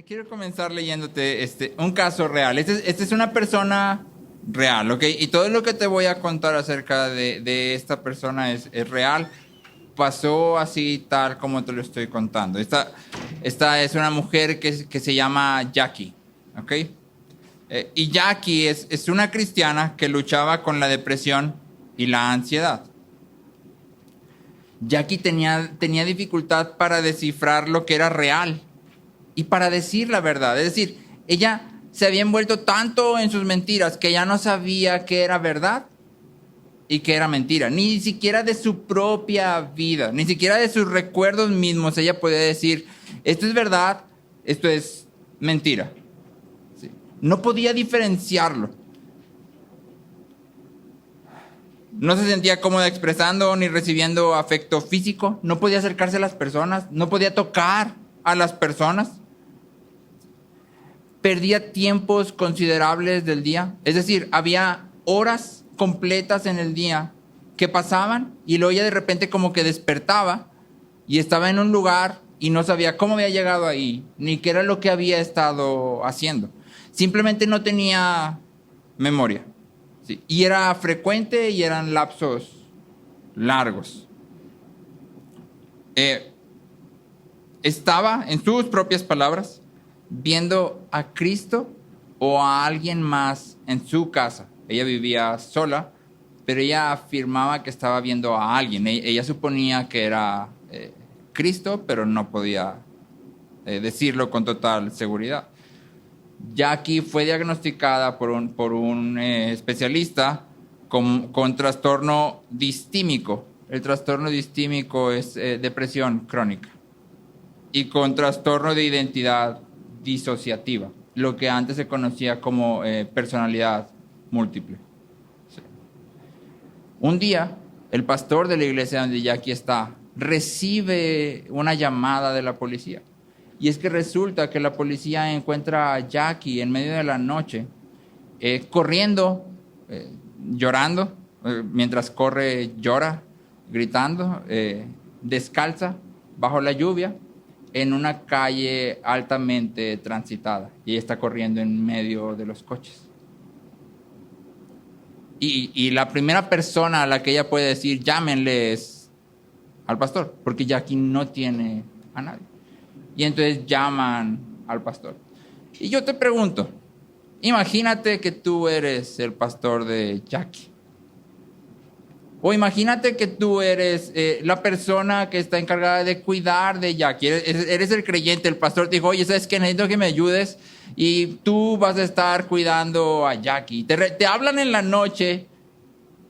Quiero comenzar leyéndote un caso real. Este es una persona real, ¿ok? Y todo lo que te voy a contar acerca de esta persona es real. Pasó así tal como te lo estoy contando. Esta es una mujer que se llama Jackie, ¿ok? Y Jackie es una cristiana que luchaba con la depresión y la ansiedad. Jackie tenía dificultad para descifrar lo que era real y para decir la verdad. Es decir, ella se había envuelto tanto en sus mentiras que ya no sabía qué era verdad y qué era mentira. Ni siquiera de su propia vida, ni siquiera de sus recuerdos mismos ella podía decir, esto es verdad, esto es mentira. Sí. No podía diferenciarlo. No se sentía cómoda expresando ni recibiendo afecto físico. No podía acercarse a las personas. No podía tocar a las personas. Perdía tiempos considerables del día. Es decir, había horas completas en el día que pasaban y luego ella de repente como que despertaba y estaba en un lugar y no sabía cómo había llegado ahí, ni qué era lo que había estado haciendo. Simplemente no tenía memoria. Sí. Y era frecuente y eran lapsos largos. Estaba, en sus propias palabras, viendo a Cristo o a alguien más en su casa. Ella vivía sola, pero ella afirmaba que estaba viendo a alguien. Ella suponía que era Cristo, pero no podía decirlo con total seguridad. Jackie fue diagnosticada por un especialista con trastorno distímico. El trastorno distímico es depresión crónica. Y con trastorno de identidad disociativa, lo que antes se conocía como personalidad múltiple. Sí. Un día, el pastor de la iglesia donde Jackie está recibe una llamada de la policía. Y es que resulta que la policía encuentra a Jackie en medio de la noche, corriendo, llorando, mientras corre llora, gritando, descalza, bajo la lluvia, en una calle altamente transitada. Y ella está corriendo en medio de los coches. Y la primera persona a la que ella puede decir, llámenle, es al pastor, porque Jackie no tiene a nadie. Y entonces llaman al pastor. Y yo te pregunto, imagínate que tú eres el pastor de Jackie. O imagínate que tú eres la persona que está encargada de cuidar de Jackie. Eres el creyente, el pastor te dijo, oye, ¿sabes qué? Necesito que me ayudes y tú vas a estar cuidando a Jackie. Te hablan en la noche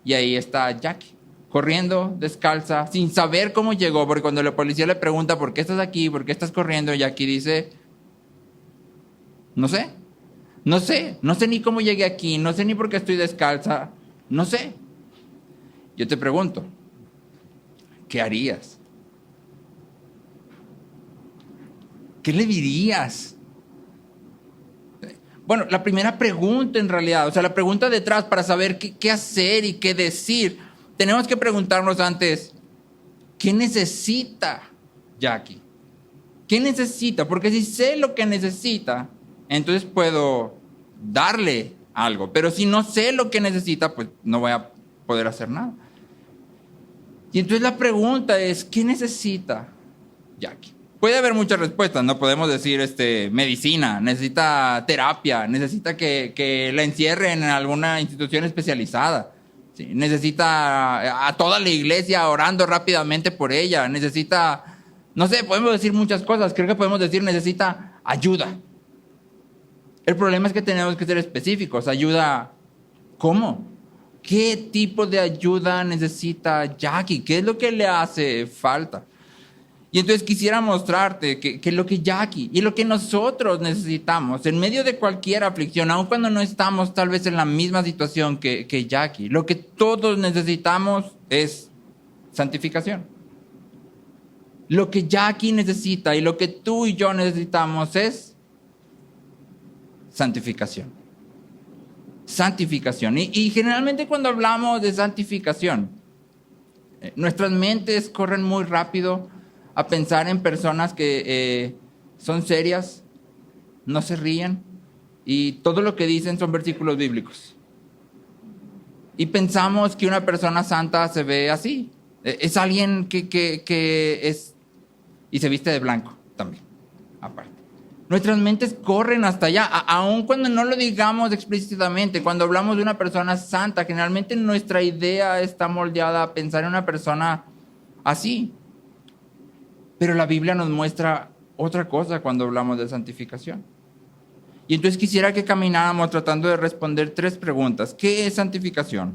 y ahí está Jackie, corriendo descalza, sin saber cómo llegó, porque cuando la policía le pregunta, ¿por qué estás aquí? ¿Por qué estás corriendo? Jackie dice, no sé ni cómo llegué aquí, no sé ni por qué estoy descalza, no sé. Yo te pregunto, ¿qué harías? ¿Qué le dirías? Bueno, la primera pregunta en realidad, o sea, la pregunta detrás para saber qué hacer y qué decir, tenemos que preguntarnos antes, ¿qué necesita Jackie? ¿Qué necesita? Porque si sé lo que necesita, entonces puedo darle algo. Pero si no sé lo que necesita, pues no voy a poder hacer nada. Y entonces la pregunta es, ¿qué necesita Jackie? Puede haber muchas respuestas, no podemos decir medicina, necesita terapia, necesita que la encierren en alguna institución especializada. Sí, necesita a toda la iglesia orando rápidamente por ella, necesita, no sé, podemos decir muchas cosas, creo que podemos decir necesita ayuda. El problema es que tenemos que ser específicos, ayuda, ¿cómo? ¿Qué tipo de ayuda necesita Jackie? ¿Qué es lo que le hace falta? Y entonces quisiera mostrarte que lo que Jackie y lo que nosotros necesitamos en medio de cualquier aflicción, aun cuando no estamos tal vez en la misma situación que Jackie, lo que todos necesitamos es santificación. Lo que Jackie necesita y lo que tú y yo necesitamos es santificación. Santificación. Y generalmente cuando hablamos de santificación, nuestras mentes corren muy rápido a pensar en personas que son serias, no se ríen y todo lo que dicen son versículos bíblicos. Y pensamos que una persona santa se ve así. Es alguien que es... Y se viste de blanco también, aparte. Nuestras mentes corren hasta allá, aun cuando no lo digamos explícitamente. Cuando hablamos de una persona santa, generalmente nuestra idea está moldeada a pensar en una persona así. Pero la Biblia nos muestra otra cosa cuando hablamos de santificación. Y entonces quisiera que camináramos tratando de responder 3 preguntas. ¿Qué es santificación?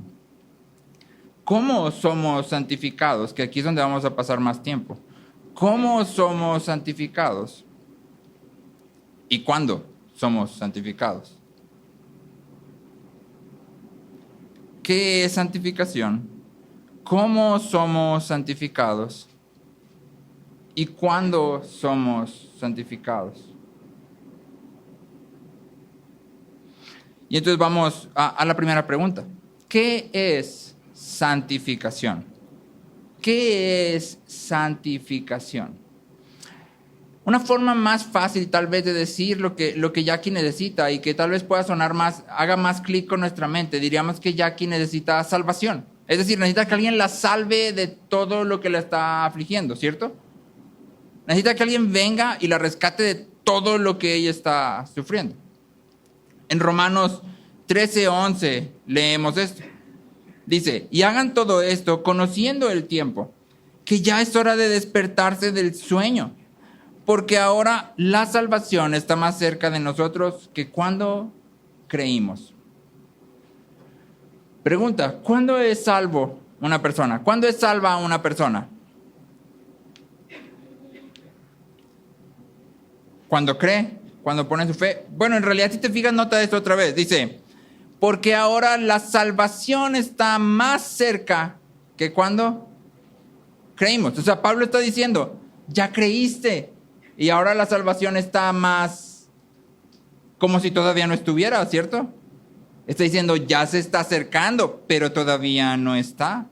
¿Cómo somos santificados? Que aquí es donde vamos a pasar más tiempo. ¿Cómo somos santificados? ¿Y cuándo somos santificados? ¿Qué es santificación? ¿Cómo somos santificados? ¿Y cuándo somos santificados? Y entonces vamos a la primera pregunta. ¿Qué es santificación? ¿Qué es santificación? Una forma más fácil tal vez de decir lo que Jackie necesita y que tal vez pueda sonar más, haga más clic con nuestra mente, diríamos que Jackie necesita salvación. Es decir, necesita que alguien la salve de todo lo que la está afligiendo, ¿cierto? Necesita que alguien venga y la rescate de todo lo que ella está sufriendo. En Romanos 13:11 leemos esto. Dice, y hagan todo esto conociendo el tiempo, que ya es hora de despertarse del sueño, porque ahora la salvación está más cerca de nosotros que cuando creímos. Pregunta, ¿cuándo es salvo una persona? ¿Cuándo es salva una persona? Cuando cree, cuando pone su fe. Bueno, en realidad si te fijas, nota esto otra vez. Dice, porque ahora la salvación está más cerca que cuando creímos. O sea, Pablo está diciendo, ya creíste y ahora la salvación está más como si todavía no estuviera, ¿cierto? Está diciendo, ya se está acercando, pero todavía no está.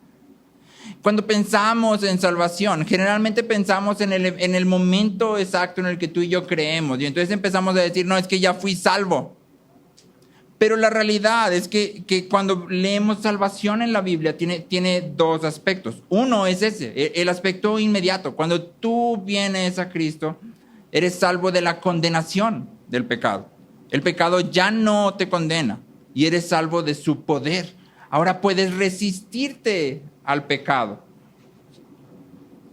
Cuando pensamos en salvación, generalmente pensamos en el momento exacto en el que tú y yo creemos. Y entonces empezamos a decir, no, es que ya fui salvo. Pero la realidad es que cuando leemos salvación en la Biblia tiene 2 aspectos. Uno es ese, el aspecto inmediato. Cuando tú vienes a Cristo, eres salvo de la condenación del pecado. El pecado ya no te condena y eres salvo de su poder. Ahora puedes resistirte al pecado.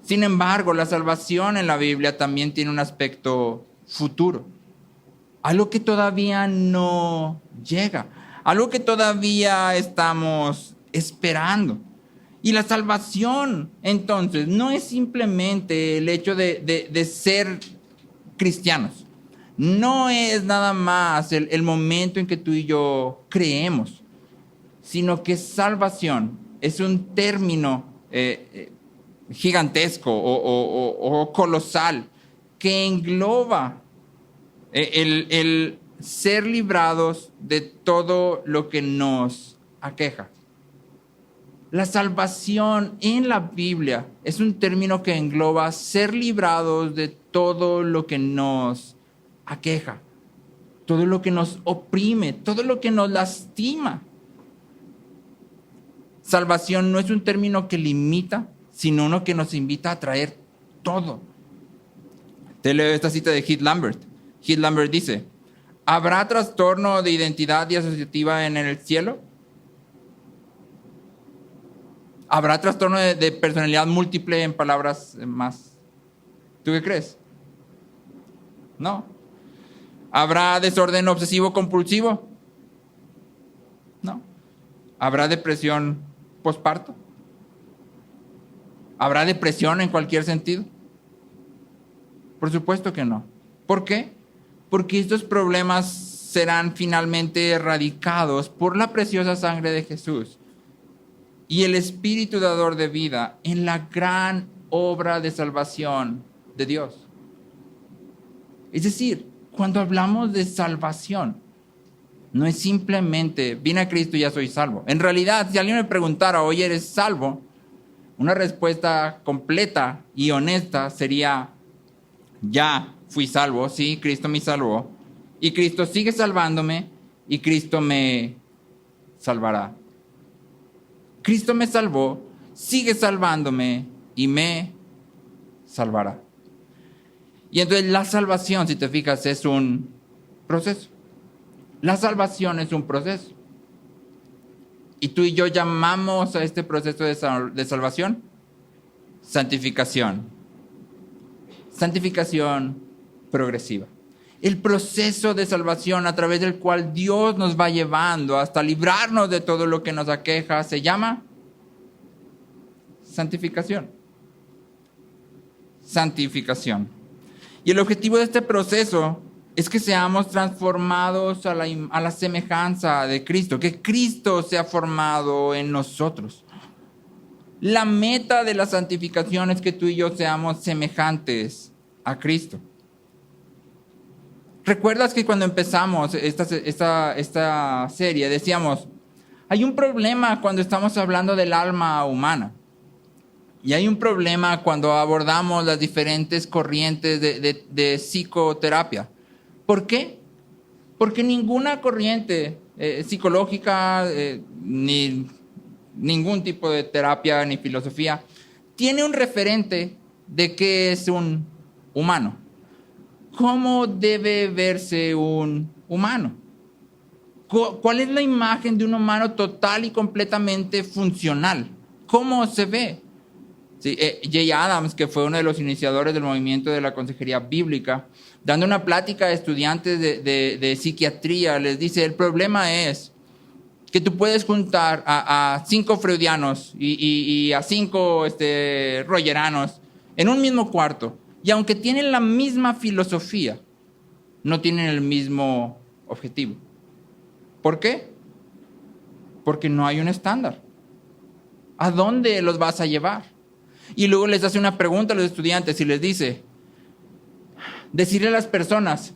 Sin embargo, la salvación en la Biblia también tiene un aspecto futuro. Algo que todavía no llega. Algo que todavía estamos esperando. Y la salvación, entonces, no es simplemente el hecho de ser cristianos. No es nada más el momento en que tú y yo creemos, sino que salvación es un término gigantesco o colosal que engloba el ser librados de todo lo que nos aqueja. La salvación en la Biblia es un término que engloba ser librados de todo lo que nos aqueja, todo lo que nos oprime, todo lo que nos lastima. Salvación no es un término que limita, sino uno que nos invita a traer todo. Te leo esta cita de Heath Lambert. Heath Lambert dice, ¿habrá trastorno de identidad y asociativa en el cielo? ¿Habrá trastorno de personalidad múltiple en palabras más? ¿Tú qué crees? No. ¿Habrá desorden obsesivo compulsivo? No. ¿Habrá depresión posparto? ¿Habrá depresión en cualquier sentido? Por supuesto que no. ¿Por qué? Porque estos problemas serán finalmente erradicados por la preciosa sangre de Jesús y el Espíritu dador de vida en la gran obra de salvación de Dios. Es decir, cuando hablamos de salvación, no es simplemente, vine a Cristo y ya soy salvo. En realidad, si alguien me preguntara, oye, ¿eres salvo? Una respuesta completa y honesta sería, ya fui salvo, sí, Cristo me salvó, y Cristo sigue salvándome y Cristo me salvará. Cristo me salvó, sigue salvándome y me salvará. Y entonces la salvación, si te fijas, es un proceso. La salvación es un proceso. Y tú y yo llamamos a este proceso de salvación santificación. Santificación progresiva. El proceso de salvación a través del cual Dios nos va llevando hasta librarnos de todo lo que nos aqueja se llama santificación. Santificación. Y el objetivo de este proceso es que seamos transformados a la semejanza de Cristo, que Cristo sea formado en nosotros. La meta de la santificación es que tú y yo seamos semejantes a Cristo. ¿Recuerdas que cuando empezamos esta serie decíamos, hay un problema cuando estamos hablando del alma humana? Y hay un problema cuando abordamos las diferentes corrientes de psicoterapia. ¿Por qué? Porque ninguna corriente psicológica, ni ningún tipo de terapia ni filosofía tiene un referente de qué es un humano. ¿Cómo debe verse un humano? ¿Cuál es la imagen de un humano total y completamente funcional? ¿Cómo se ve? Sí, Jay Adams, que fue uno de los iniciadores del movimiento de la consejería bíblica, dando una plática a estudiantes de psiquiatría, les dice, el problema es que tú puedes juntar a 5 freudianos y a 5 rogeranos en un mismo cuarto, y aunque tienen la misma filosofía, no tienen el mismo objetivo. ¿Por qué? Porque no hay un estándar. ¿A dónde los vas a llevar? Y luego les hace una pregunta a los estudiantes y les dice, decirle a las personas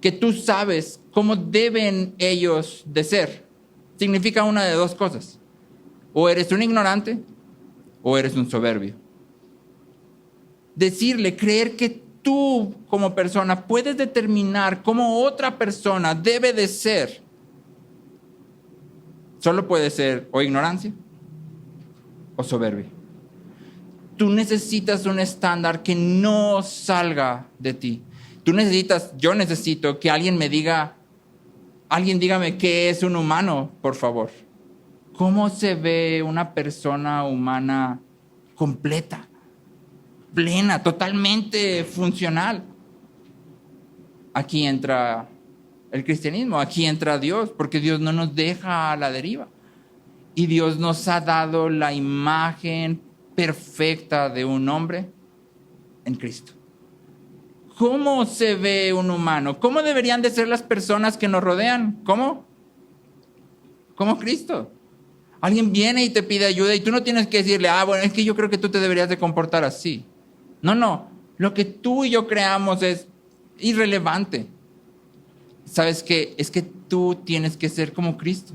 que tú sabes cómo deben ellos de ser, significa una de dos cosas. O eres un ignorante o eres un soberbio. Decirle, creer que tú como persona puedes determinar cómo otra persona debe de ser, solo puede ser o ignorancia o soberbia. Tú necesitas un estándar que no salga de ti. Yo necesito que alguien dígame qué es un humano, por favor. ¿Cómo se ve una persona humana completa, plena, totalmente funcional? Aquí entra el cristianismo, aquí entra Dios, porque Dios no nos deja a la deriva. Y Dios nos ha dado la imagen perfecta de un hombre en Cristo. ¿Cómo se ve un humano? ¿Cómo deberían de ser las personas que nos rodean? ¿Cómo? Como Cristo. Alguien viene y te pide ayuda y tú no tienes que decirle, bueno, es que yo creo que tú te deberías de comportar así. No. Lo que tú y yo creamos es irrelevante. ¿Sabes qué? Es que tú tienes que ser como Cristo.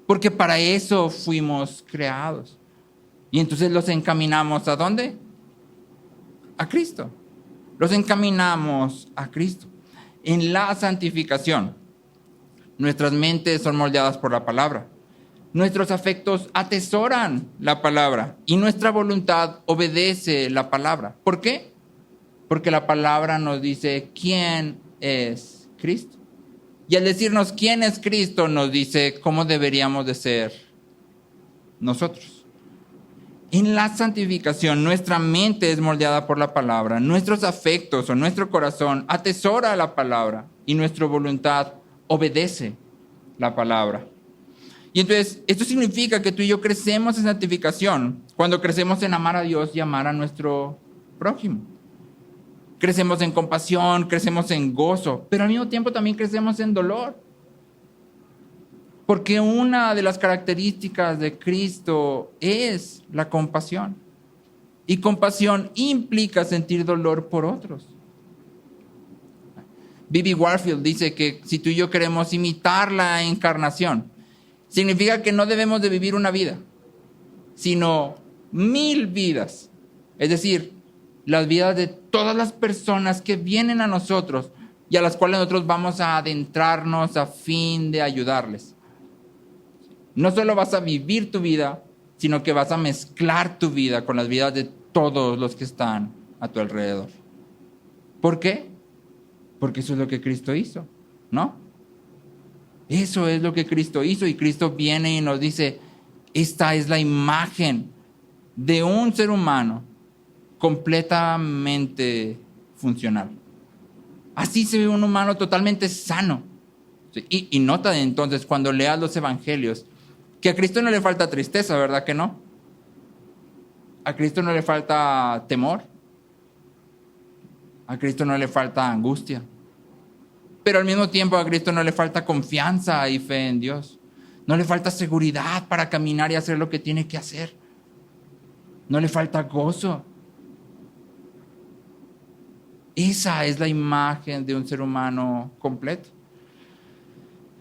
Porque para eso fuimos creados. Y entonces los encaminamos ¿a dónde? A Cristo. Los encaminamos a Cristo. En la santificación, nuestras mentes son moldeadas por la palabra. Nuestros afectos atesoran la palabra y nuestra voluntad obedece la palabra. ¿Por qué? Porque la palabra nos dice quién es Cristo. Y al decirnos quién es Cristo, nos dice cómo deberíamos de ser nosotros. En la santificación, nuestra mente es moldeada por la palabra, nuestros afectos o nuestro corazón atesora la palabra y nuestra voluntad obedece la palabra. Y entonces, esto significa que tú y yo crecemos en santificación cuando crecemos en amar a Dios y amar a nuestro prójimo. Crecemos en compasión, crecemos en gozo, pero al mismo tiempo también crecemos en dolor. Porque una de las características de Cristo es la compasión. Y compasión implica sentir dolor por otros. B.B. Warfield dice que si tú y yo queremos imitar la encarnación, significa que no debemos de vivir una vida, sino 1000 vidas. Es decir, las vidas de todas las personas que vienen a nosotros y a las cuales nosotros vamos a adentrarnos a fin de ayudarles. No solo vas a vivir tu vida, sino que vas a mezclar tu vida con las vidas de todos los que están a tu alrededor. ¿Por qué? Porque eso es lo que Cristo hizo, ¿no? Eso es lo que Cristo hizo, y Cristo viene y nos dice, esta es la imagen de un ser humano completamente funcional. Así se ve un humano totalmente sano. Y nota entonces cuando leas los evangelios que a Cristo no le falta tristeza, ¿verdad que no? A Cristo no le falta temor. A Cristo no le falta angustia. Pero al mismo tiempo a Cristo no le falta confianza y fe en Dios. No le falta seguridad para caminar y hacer lo que tiene que hacer. No le falta gozo. Esa es la imagen de un ser humano completo.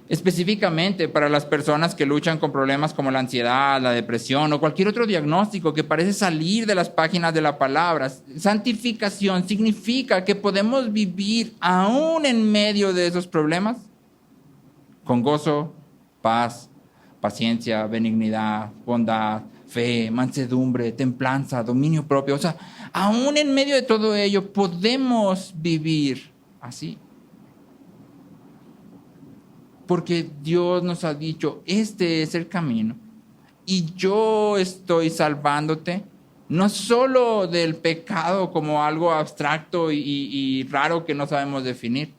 Específicamente para las personas que luchan con problemas como la ansiedad, la depresión o cualquier otro diagnóstico que parece salir de las páginas de la palabra, santificación significa que podemos vivir aún en medio de esos problemas con gozo, paz, paciencia, benignidad, bondad, fe, mansedumbre, templanza, dominio propio. O sea, aún en medio de todo ello podemos vivir así. Porque Dios nos ha dicho, este es el camino. Y yo estoy salvándote, no solo del pecado como algo abstracto y raro que no sabemos definir,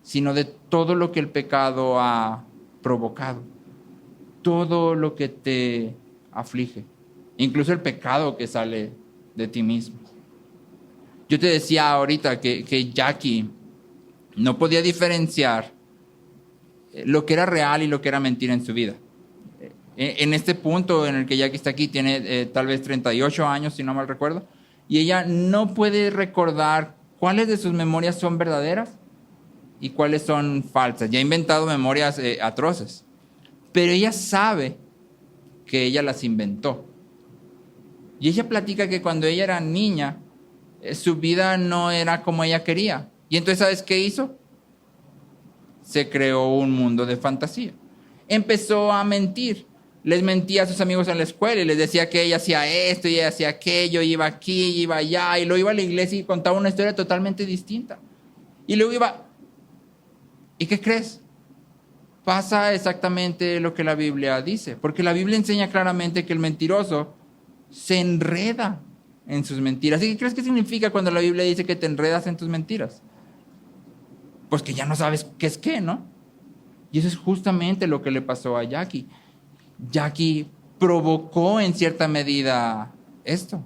sino de todo lo que el pecado ha provocado. Todo lo que te aflige. Incluso el pecado que sale de ti mismo. Yo te decía ahorita que Jackie no podía diferenciar lo que era real y lo que era mentira en su vida. En este punto en el que Jackie está aquí, tiene tal vez 38 años, si no mal recuerdo, y ella no puede recordar cuáles de sus memorias son verdaderas y cuáles son falsas. Ya ha inventado memorias atroces, pero ella sabe que ella las inventó. Y ella platica que cuando ella era niña, su vida no era como ella quería. Y entonces, ¿sabes qué hizo? Se creó un mundo de fantasía. Empezó a mentir. Les mentía a sus amigos en la escuela y les decía que ella hacía esto y ella hacía aquello, iba aquí, iba allá, y luego iba a la iglesia y contaba una historia totalmente distinta. Y luego iba... ¿Y qué crees? Pasa exactamente lo que la Biblia dice, porque la Biblia enseña claramente que el mentiroso se enreda en sus mentiras. ¿Y qué crees que significa cuando la Biblia dice que te enredas en tus mentiras? Pues que ya no sabes qué es qué, ¿no? Y eso es justamente lo que le pasó a Jackie. Jackie provocó en cierta medida esto.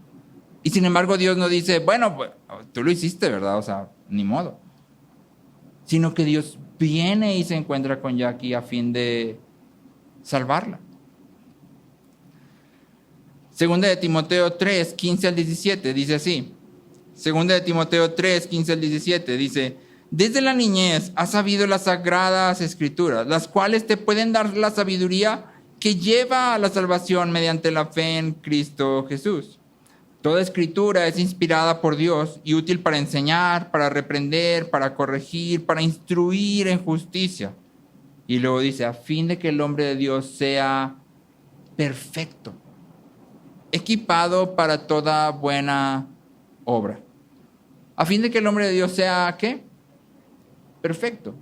Y sin embargo Dios no dice, bueno, pues tú lo hiciste, ¿verdad? O sea, ni modo. Sino que Dios viene y se encuentra con Jackie a fin de salvarla. Segunda de Timoteo 3, 15 al 17, dice así. Segunda de Timoteo 3, 15 al 17, dice... Desde la niñez has sabido las sagradas escrituras, las cuales te pueden dar la sabiduría que lleva a la salvación mediante la fe en Cristo Jesús. Toda escritura es inspirada por Dios y útil para enseñar, para reprender, para corregir, para instruir en justicia. Y luego dice, a fin de que el hombre de Dios sea perfecto, equipado para toda buena obra. A fin de que el hombre de Dios sea, ¿qué? Perfecto.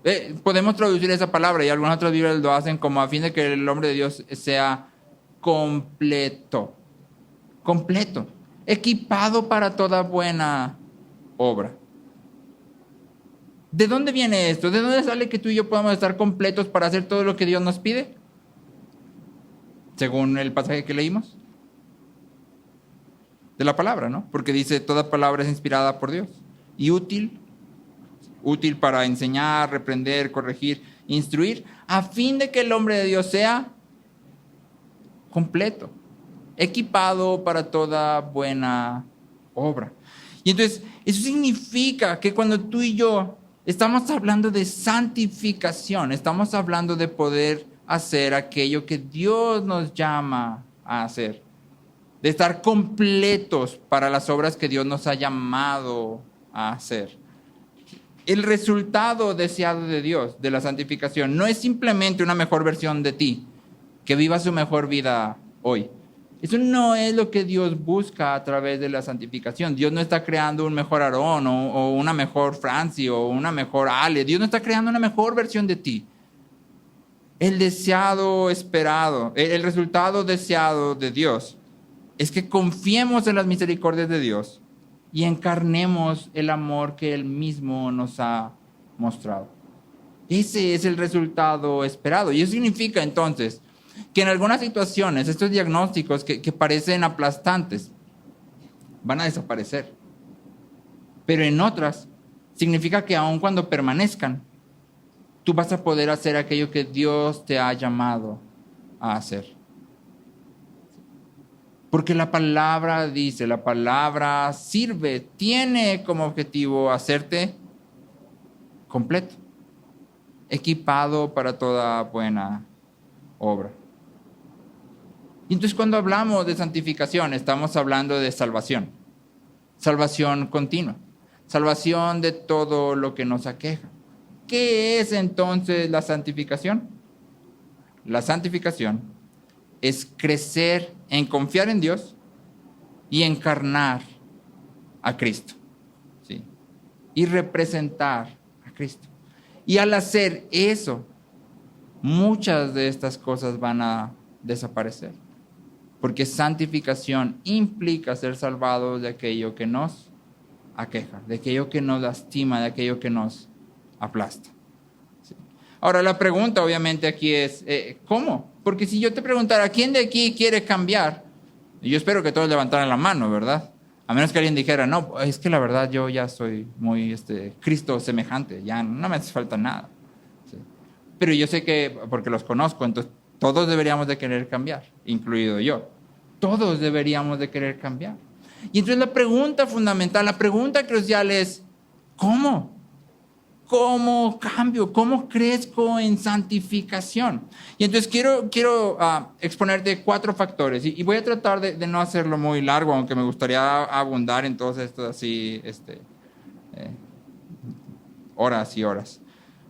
Podemos traducir esa palabra y algunas otras Biblias lo hacen como a fin de que el hombre de Dios sea completo. Completo. Equipado para toda buena obra. ¿De dónde viene esto? ¿De dónde sale que tú y yo podamos estar completos para hacer todo lo que Dios nos pide? Según el pasaje que leímos. De la palabra, ¿no? Porque dice, toda palabra es inspirada por Dios. Y útil para enseñar, reprender, corregir, instruir, a fin de que el hombre de Dios sea completo, equipado para toda buena obra. Y entonces, eso significa que cuando tú y yo estamos hablando de santificación, estamos hablando de poder hacer aquello que Dios nos llama a hacer, de estar completos para las obras que Dios nos ha llamado a hacer. el resultado deseado de Dios, de la santificación, no es simplemente una mejor versión de ti, que viva su mejor vida hoy. Eso no es lo que Dios busca a través de la santificación. Dios no está creando un mejor Aarón o una mejor Franci o una mejor Ale. Dios no está creando una mejor versión de ti. El deseado esperado, el resultado deseado de Dios es que confiemos en las misericordias de Dios y encarnemos el amor que Él mismo nos ha mostrado. Ese es el resultado esperado. Y eso significa entonces que en algunas situaciones estos diagnósticos que parecen aplastantes van a desaparecer. Pero en otras significa que aun cuando permanezcan, tú vas a poder hacer aquello que Dios te ha llamado a hacer. Porque la palabra dice, la palabra sirve, tiene como objetivo hacerte completo, equipado para toda buena obra. Y entonces cuando hablamos de santificación, estamos hablando de salvación. Salvación continua. Salvación de todo lo que nos aqueja. ¿Qué es entonces la santificación? La santificación es crecer en confiar en Dios y encarnar a Cristo, ¿sí? Y representar a Cristo. Y al hacer eso, muchas de estas cosas van a desaparecer. Porque santificación implica ser salvados de aquello que nos aqueja, de aquello que nos lastima, de aquello que nos aplasta. ¿Sí? Ahora la pregunta obviamente aquí es, ¿cómo? Porque si yo te preguntara, ¿quién de aquí quiere cambiar? Yo espero que todos levantaran la mano, ¿verdad? A menos que alguien dijera, no, es que la verdad yo ya soy muy Cristo semejante, ya no me hace falta nada. ¿Sí? Pero yo sé que, porque los conozco, entonces todos deberíamos de querer cambiar, incluido yo. Todos deberíamos de querer cambiar. Y entonces la pregunta fundamental, la pregunta crucial es, ¿cómo? ¿Cómo cambio? ¿Cómo crezco en santificación? Y entonces quiero exponerte 4 factores. Y voy a tratar de no hacerlo muy largo, aunque me gustaría abundar en todos estos así, horas y horas.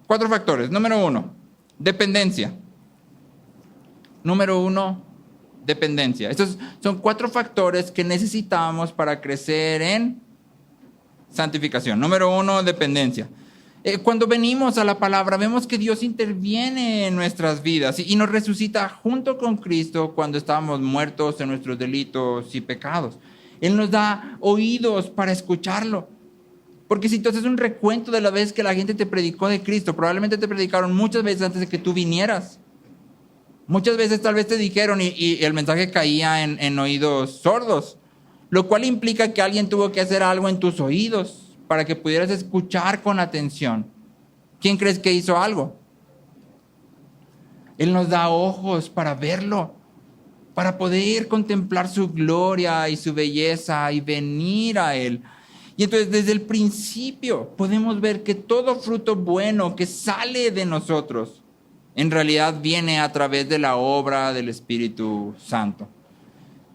4 factores. Número 1, dependencia. Número 1, dependencia. Estos son 4 factores que necesitamos para crecer en santificación. Número 1, dependencia. Cuando venimos a la palabra, vemos que Dios interviene en nuestras vidas y nos resucita junto con Cristo cuando estábamos muertos en nuestros delitos y pecados. Él nos da oídos para escucharlo. Porque si tú haces un recuento de las veces que la gente te predicó de Cristo, probablemente te predicaron muchas veces antes de que tú vinieras. Muchas veces tal vez te dijeron y el mensaje caía en oídos sordos, lo cual implica que alguien tuvo que hacer algo en tus oídos para que pudieras escuchar con atención. ¿Quién crees que hizo algo? Él nos da ojos para verlo, para poder contemplar su gloria y su belleza y venir a Él. Y entonces desde el principio podemos ver que todo fruto bueno que sale de nosotros en realidad viene a través de la obra del Espíritu Santo.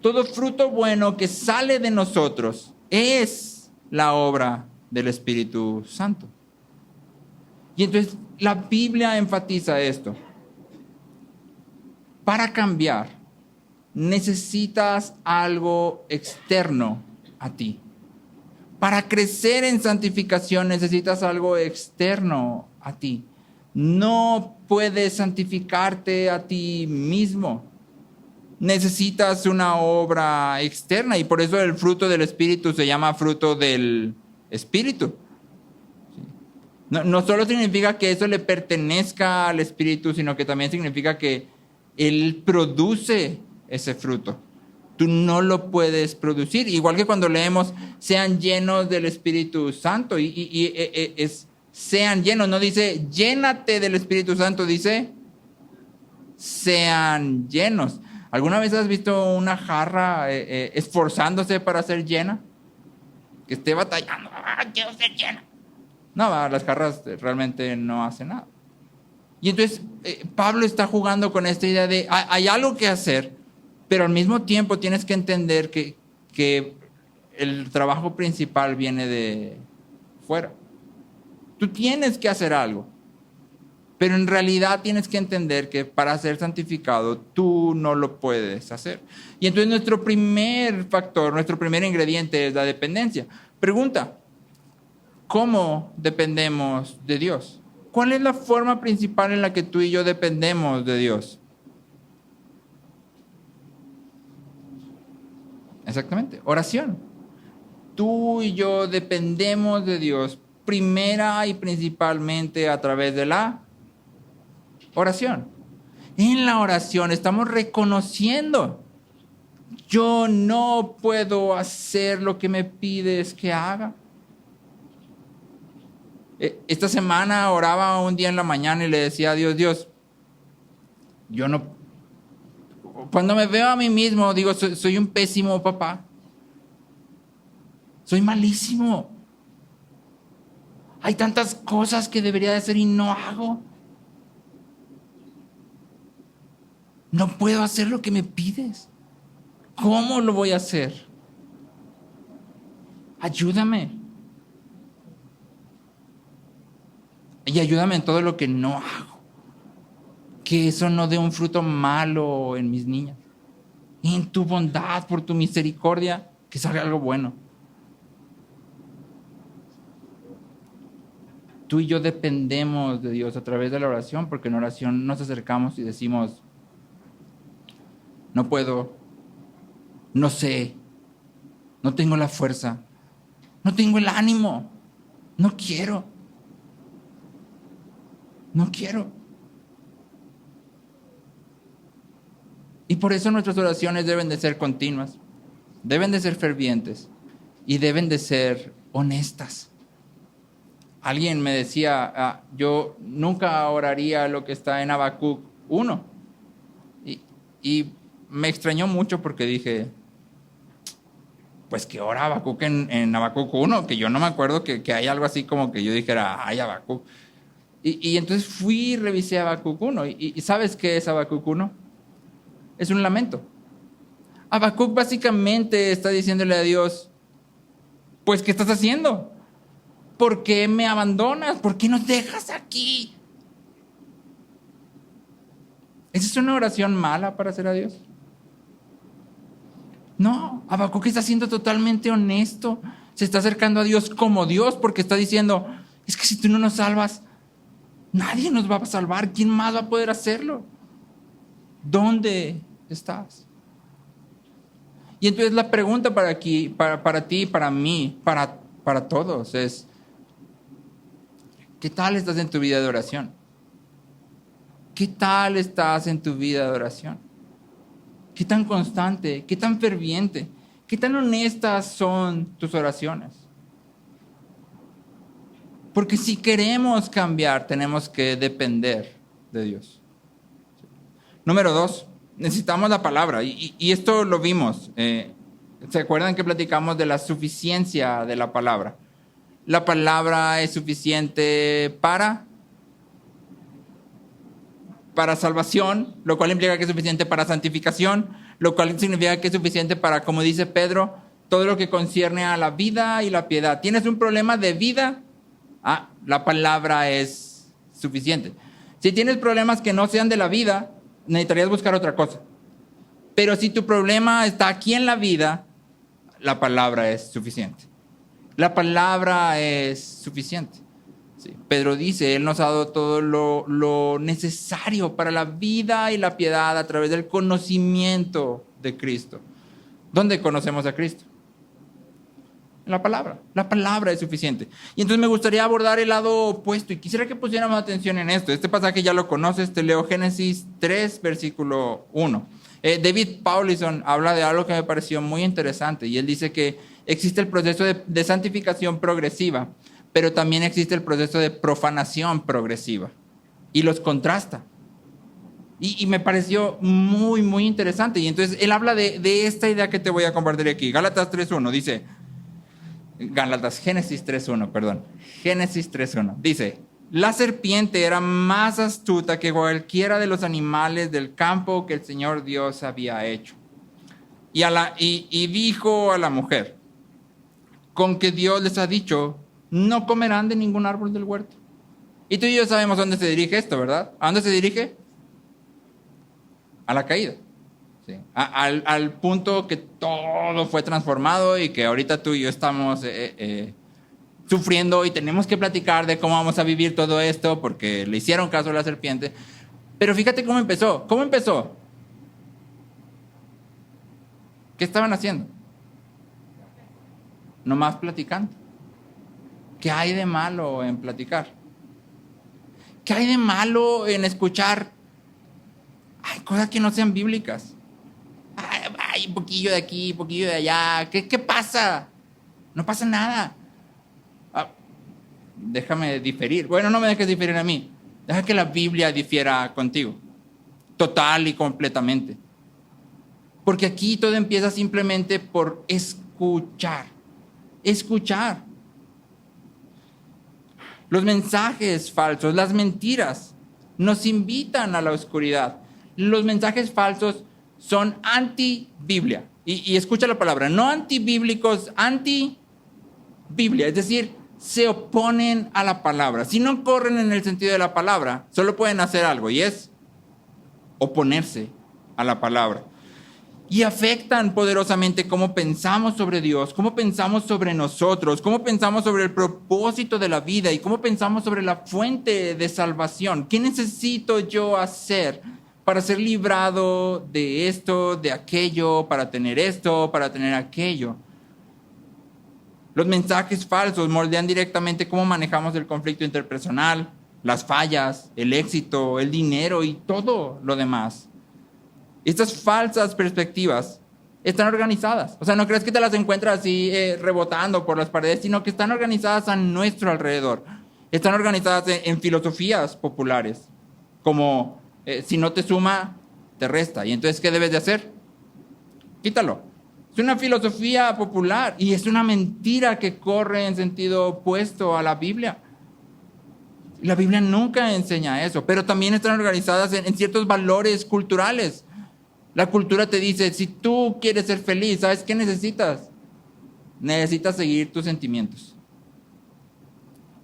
Todo fruto bueno que sale de nosotros es la obra del Espíritu Santo. Y entonces la Biblia enfatiza esto. Para cambiar, necesitas algo externo a ti. Para crecer en santificación, necesitas algo externo a ti. No puedes santificarte a ti mismo. Necesitas una obra externa y por eso el fruto del Espíritu se llama fruto del Espíritu. No solo significa que eso le pertenezca al Espíritu, sino que también significa que Él produce ese fruto. Tú no lo puedes producir. Igual que cuando leemos, sean llenos del Espíritu Santo. Es sean llenos, no dice llénate del Espíritu Santo, dice sean llenos. ¿Alguna vez has visto una jarra esforzándose para ser llena? Que esté batallando, quiero ser llena. No, las jarras realmente no hacen nada. Y entonces Pablo está jugando con esta idea de hay algo que hacer, pero al mismo tiempo tienes que entender que el trabajo principal viene de fuera. Tú tienes que hacer algo. Pero en realidad tienes que entender que para ser santificado tú no lo puedes hacer. Y entonces nuestro primer factor, nuestro primer ingrediente es la dependencia. Pregunta, ¿cómo dependemos de Dios? ¿Cuál es la forma principal en la que tú y yo dependemos de Dios? Exactamente, oración. Tú y yo dependemos de Dios primera y principalmente a través de la oración. En la oración estamos reconociendo, yo no puedo hacer lo que me pides que haga. Esta semana oraba un día en la mañana y le decía a Dios, Dios, yo no, cuando me veo a mí mismo, digo, soy un pésimo papá. Soy malísimo. Hay tantas cosas que debería de hacer y no hago. No puedo hacer lo que me pides. ¿Cómo lo voy a hacer? Ayúdame. Y ayúdame en todo lo que no hago. Que eso no dé un fruto malo en mis niñas. Y en tu bondad, por tu misericordia, que salga algo bueno. Tú y yo dependemos de Dios a través de la oración, porque en oración nos acercamos y decimos, no puedo, no sé, no tengo la fuerza, no tengo el ánimo, no quiero. Y por eso nuestras oraciones deben de ser continuas, deben de ser fervientes y deben de ser honestas. Alguien me decía, yo nunca oraría lo que está en Habacuc 1. Y me extrañó mucho porque dije, pues que ora Habacuc en Habacuc 1, que yo no me acuerdo que hay algo así como que yo dijera, ay, Habacuc. Y entonces fui y revisé Habacuc 1. ¿Y sabes qué es Habacuc 1? Es un lamento. Habacuc básicamente está diciéndole a Dios, pues, ¿qué estás haciendo? ¿Por qué me abandonas? ¿Por qué nos dejas aquí? ¿Esa es una oración mala para hacer a Dios? No, Habacuc está siendo totalmente honesto. Se está acercando a Dios como Dios porque está diciendo, es que si tú no nos salvas, nadie nos va a salvar. ¿Quién más va a poder hacerlo? ¿Dónde estás? Y entonces la pregunta para ti, para mí, para todos es, ¿qué tal estás en tu vida de oración? ¿Qué tal estás en tu vida de oración? ¿Qué tan constante? ¿Qué tan ferviente? ¿Qué tan honestas son tus oraciones? Porque si queremos cambiar, tenemos que depender de Dios. Número 2, necesitamos la palabra. Y esto lo vimos. ¿Se acuerdan que platicamos de la suficiencia de la palabra? La palabra es suficiente para salvación, lo cual implica que es suficiente para santificación, lo cual significa que es suficiente para, como dice Pedro, todo lo que concierne a la vida y la piedad. ¿Tienes un problema de vida? La palabra es suficiente. Si tienes problemas que no sean de la vida, necesitarías buscar otra cosa. Pero si tu problema está aquí en la vida, la palabra es suficiente. La palabra es suficiente. Sí. Pedro dice, Él nos ha dado todo lo necesario para la vida y la piedad a través del conocimiento de Cristo. ¿Dónde conocemos a Cristo? En la palabra. La palabra es suficiente. Y entonces me gustaría abordar el lado opuesto y quisiera que pusiéramos atención en esto. Este pasaje ya lo conoces, te leo Génesis 3, versículo 1. David Paulison habla de algo que me pareció muy interesante y él dice que existe el proceso de santificación progresiva, pero también existe el proceso de profanación progresiva y los contrasta. Y me pareció muy, muy interesante. Y entonces él habla de esta idea que te voy a compartir aquí. Génesis 3.1, dice, la serpiente era más astuta que cualquiera de los animales del campo que el Señor Dios había hecho. Y dijo a la mujer, con que Dios les ha dicho, no comerán de ningún árbol del huerto. Y tú y yo sabemos a dónde se dirige esto, ¿verdad? ¿A dónde se dirige? A la caída. ¿Sí? Al punto que todo fue transformado y que ahorita tú y yo estamos sufriendo y tenemos que platicar de cómo vamos a vivir todo esto porque le hicieron caso a la serpiente. Pero fíjate cómo empezó. ¿Cómo empezó? ¿Qué estaban haciendo? Nomás platicando. ¿Qué hay de malo en platicar? ¿Qué hay de malo en escuchar? Hay cosas que no sean bíblicas. Hay un poquillo de aquí, un poquillo de allá. ¿Qué pasa? No pasa nada. Déjame diferir. Bueno, no me dejes diferir a mí. Deja que la Biblia difiera contigo. Total y completamente. Porque aquí todo empieza simplemente por escuchar. Escuchar. Los mensajes falsos, las mentiras, nos invitan a la oscuridad. Los mensajes falsos son anti-Biblia. Y escucha la palabra, no antibíblicos, anti-Biblia. Es decir, se oponen a la palabra. Si no corren en el sentido de la palabra, solo pueden hacer algo y es oponerse a la palabra. Y afectan poderosamente cómo pensamos sobre Dios, cómo pensamos sobre nosotros, cómo pensamos sobre el propósito de la vida y cómo pensamos sobre la fuente de salvación. ¿Qué necesito yo hacer para ser librado de esto, de aquello, para tener esto, para tener aquello? Los mensajes falsos moldean directamente cómo manejamos el conflicto interpersonal, las fallas, el éxito, el dinero y todo lo demás. Estas falsas perspectivas están organizadas. O sea, no crees que te las encuentras así rebotando por las paredes, sino que están organizadas a nuestro alrededor. Están organizadas en filosofías populares, como si no te suma, te resta. ¿Y entonces qué debes de hacer? Quítalo. Es una filosofía popular y es una mentira que corre en sentido opuesto a la Biblia. La Biblia nunca enseña eso, pero también están organizadas en ciertos valores culturales. La cultura te dice, si tú quieres ser feliz, ¿sabes qué necesitas? Necesitas seguir tus sentimientos.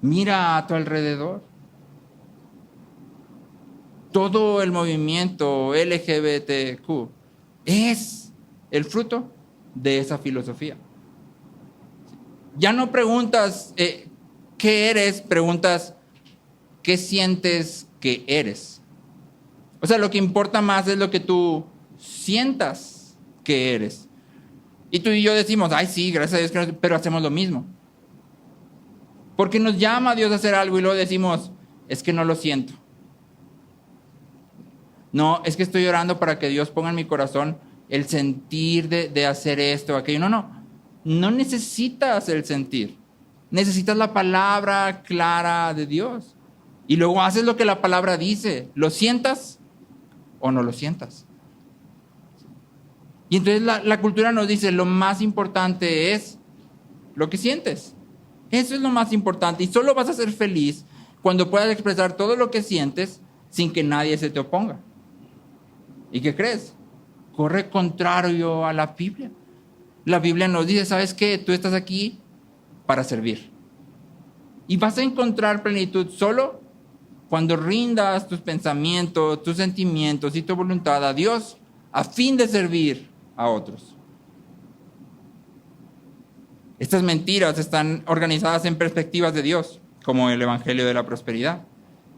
Mira a tu alrededor. Todo el movimiento LGBTQ es el fruto de esa filosofía. Ya no preguntas qué eres, preguntas qué sientes que eres. O sea, lo que importa más es lo que tú sientas que eres. Y tú y yo decimos, ay sí, gracias a Dios, pero hacemos lo mismo. Porque nos llama a Dios a hacer algo y luego decimos, es que no lo siento. No, es que estoy orando para que Dios ponga en mi corazón el sentir de hacer esto o aquello. No necesitas el sentir. Necesitas la palabra clara de Dios. Y luego haces lo que la palabra dice. ¿Lo sientas o no lo sientas? Y entonces la cultura nos dice, lo más importante es lo que sientes. Eso es lo más importante. Y solo vas a ser feliz cuando puedas expresar todo lo que sientes sin que nadie se te oponga. ¿Y qué crees? Corre contrario a la Biblia. La Biblia nos dice, ¿sabes qué? Tú estás aquí para servir. Y vas a encontrar plenitud solo cuando rindas tus pensamientos, tus sentimientos y tu voluntad a Dios a fin de servir a otros. Estas mentiras están organizadas en perspectivas de Dios, como el Evangelio de la Prosperidad.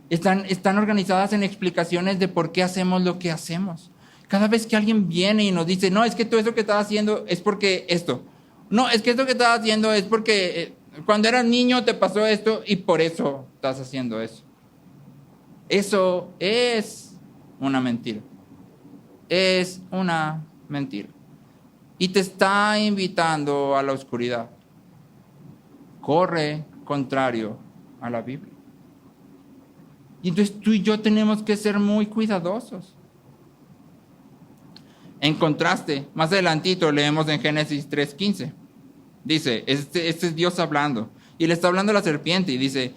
Están organizadas en explicaciones de por qué hacemos lo que hacemos. Cada vez que alguien viene y nos dice, no, es que tú eso que estás haciendo es porque esto. No, es que esto que estás haciendo es porque cuando eras niño te pasó esto y por eso estás haciendo eso. Eso es una mentira. Es una mentira. Y te está invitando a la oscuridad. Corre contrario a la Biblia. Y entonces tú y yo tenemos que ser muy cuidadosos. En contraste, más adelantito leemos en Génesis 3:15. Dice, este es Dios hablando. Y le está hablando a la serpiente y dice,